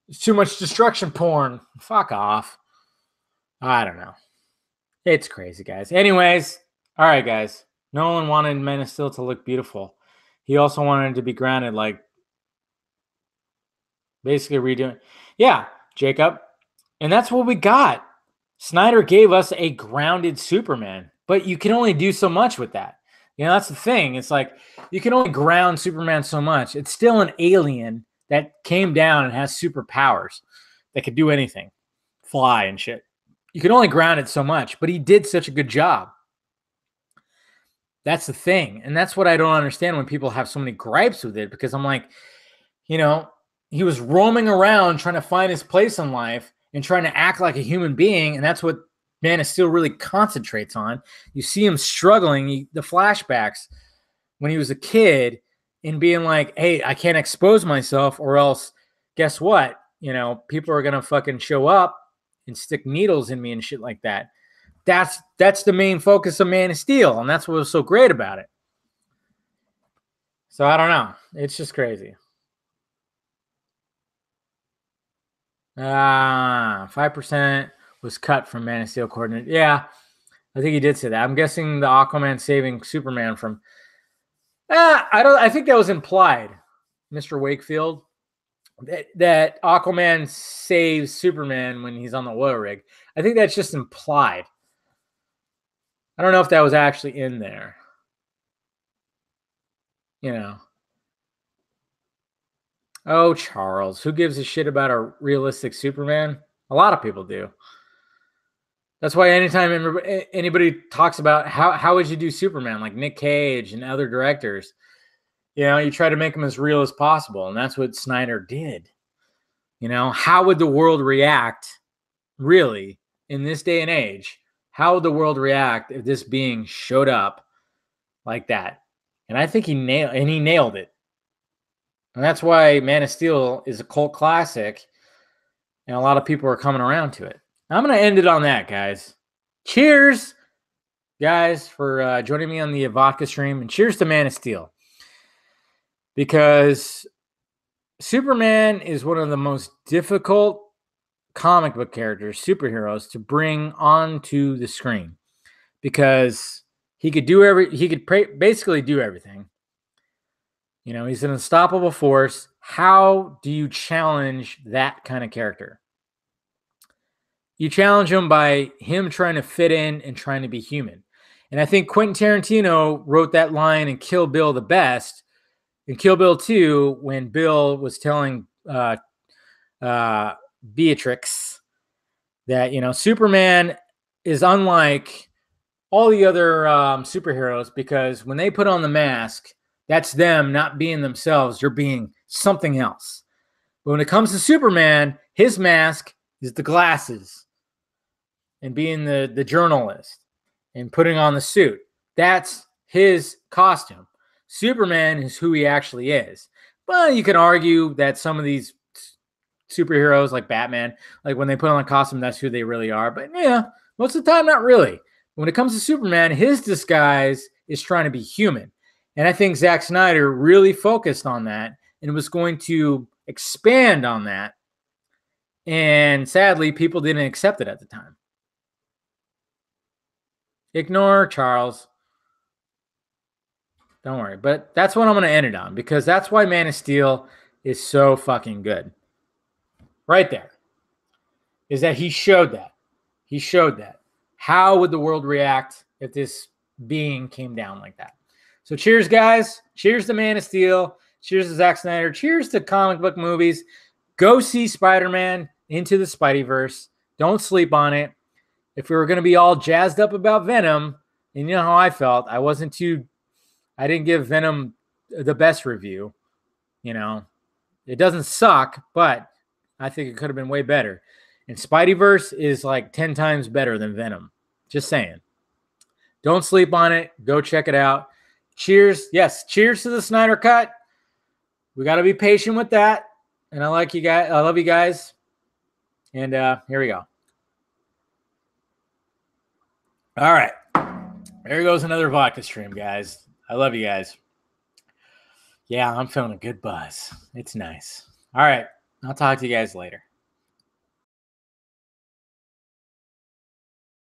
There's too much destruction porn. Fuck off. I don't know. It's crazy, guys. Anyways, all right, guys. Nolan wanted Man of Steel to look beautiful. He also wanted it to be grounded, like basically redoing. Yeah, Jacob. And that's what we got. Snyder gave us a grounded Superman, but you can only do so much with that. That's the thing. It's like you can only ground Superman so much. It's still an alien that came down and has superpowers that could do anything, fly and shit. You can only ground it so much, but he did such a good job. That's the thing. And that's what I don't understand when people have so many gripes with it, because I'm like, he was roaming around trying to find his place in life and trying to act like a human being. And that's what Man of Steel really concentrates on. You see him struggling, the flashbacks when he was a kid and being like, hey, I can't expose myself or else guess what? People are going to fucking show up and stick needles in me and shit like that. That's the main focus of Man of Steel, and that's what was so great about it. So I don't know. It's just crazy. 5% was cut from Man of Steel coordinate. Yeah, I think he did say that. I'm guessing the Aquaman saving Superman from. I think that was implied. Mr. Wakefield, that Aquaman saves Superman when he's on the oil rig. I think that's just implied. I don't know if that was actually in there. You know. Oh, Charles, who gives a shit about a realistic Superman? A lot of people do. That's why anytime anybody talks about how would you do Superman, like Nick Cage and other directors, you try to make him as real as possible. And that's what Snyder did. How would the world react, really, in this day and age? How would the world react if this being showed up like that? And I think he nailed it. And that's why Man of Steel is a cult classic, and a lot of people are coming around to it. I'm going to end it on that, guys. Cheers, guys, for joining me on the Vodka stream, and cheers to Man of Steel. Because Superman is one of the most difficult comic book characters, superheroes, to bring onto the screen. Because he could basically do everything. He's an unstoppable force. How do you challenge that kind of character? You challenge him by him trying to fit in and trying to be human. And I think Quentin Tarantino wrote that line in Kill Bill the best. In Kill Bill 2, when Bill was telling Beatrix that, Superman is unlike all the other superheroes, because when they put on the mask, that's them not being themselves. You're being something else. But when it comes to Superman, his mask is the glasses and being the journalist and putting on the suit. That's his costume. Superman is who he actually is. But you can argue that some of these superheroes like Batman, like when they put on a costume, that's who they really are. But yeah, most of the time, not really. When it comes to Superman, his disguise is trying to be human. And I think Zack Snyder really focused on that and was going to expand on that. And sadly, people didn't accept it at the time. Ignore Charles. Don't worry. But that's what I'm going to end it on, because that's why Man of Steel is so fucking good. Right there. Is that he showed that. He showed that. How would the world react if this being came down like that? So cheers, guys. Cheers to Man of Steel. Cheers to Zack Snyder. Cheers to comic book movies. Go see Spider-Man Into the Spideyverse. Don't sleep on it. If we were going to be all jazzed up about Venom, and you know how I felt, I didn't give Venom the best review. It doesn't suck, but I think it could have been way better. And Spideyverse is like 10 times better than Venom. Just saying. Don't sleep on it. Go check it out. Cheers. Yes, cheers to the Snyder Cut. We got to be patient with that. And I like you guys. I love you guys. And here we go. All right. There goes another vodka stream, guys. I love you guys. Yeah, I'm feeling a good buzz. It's nice. All right. I'll talk to you guys later.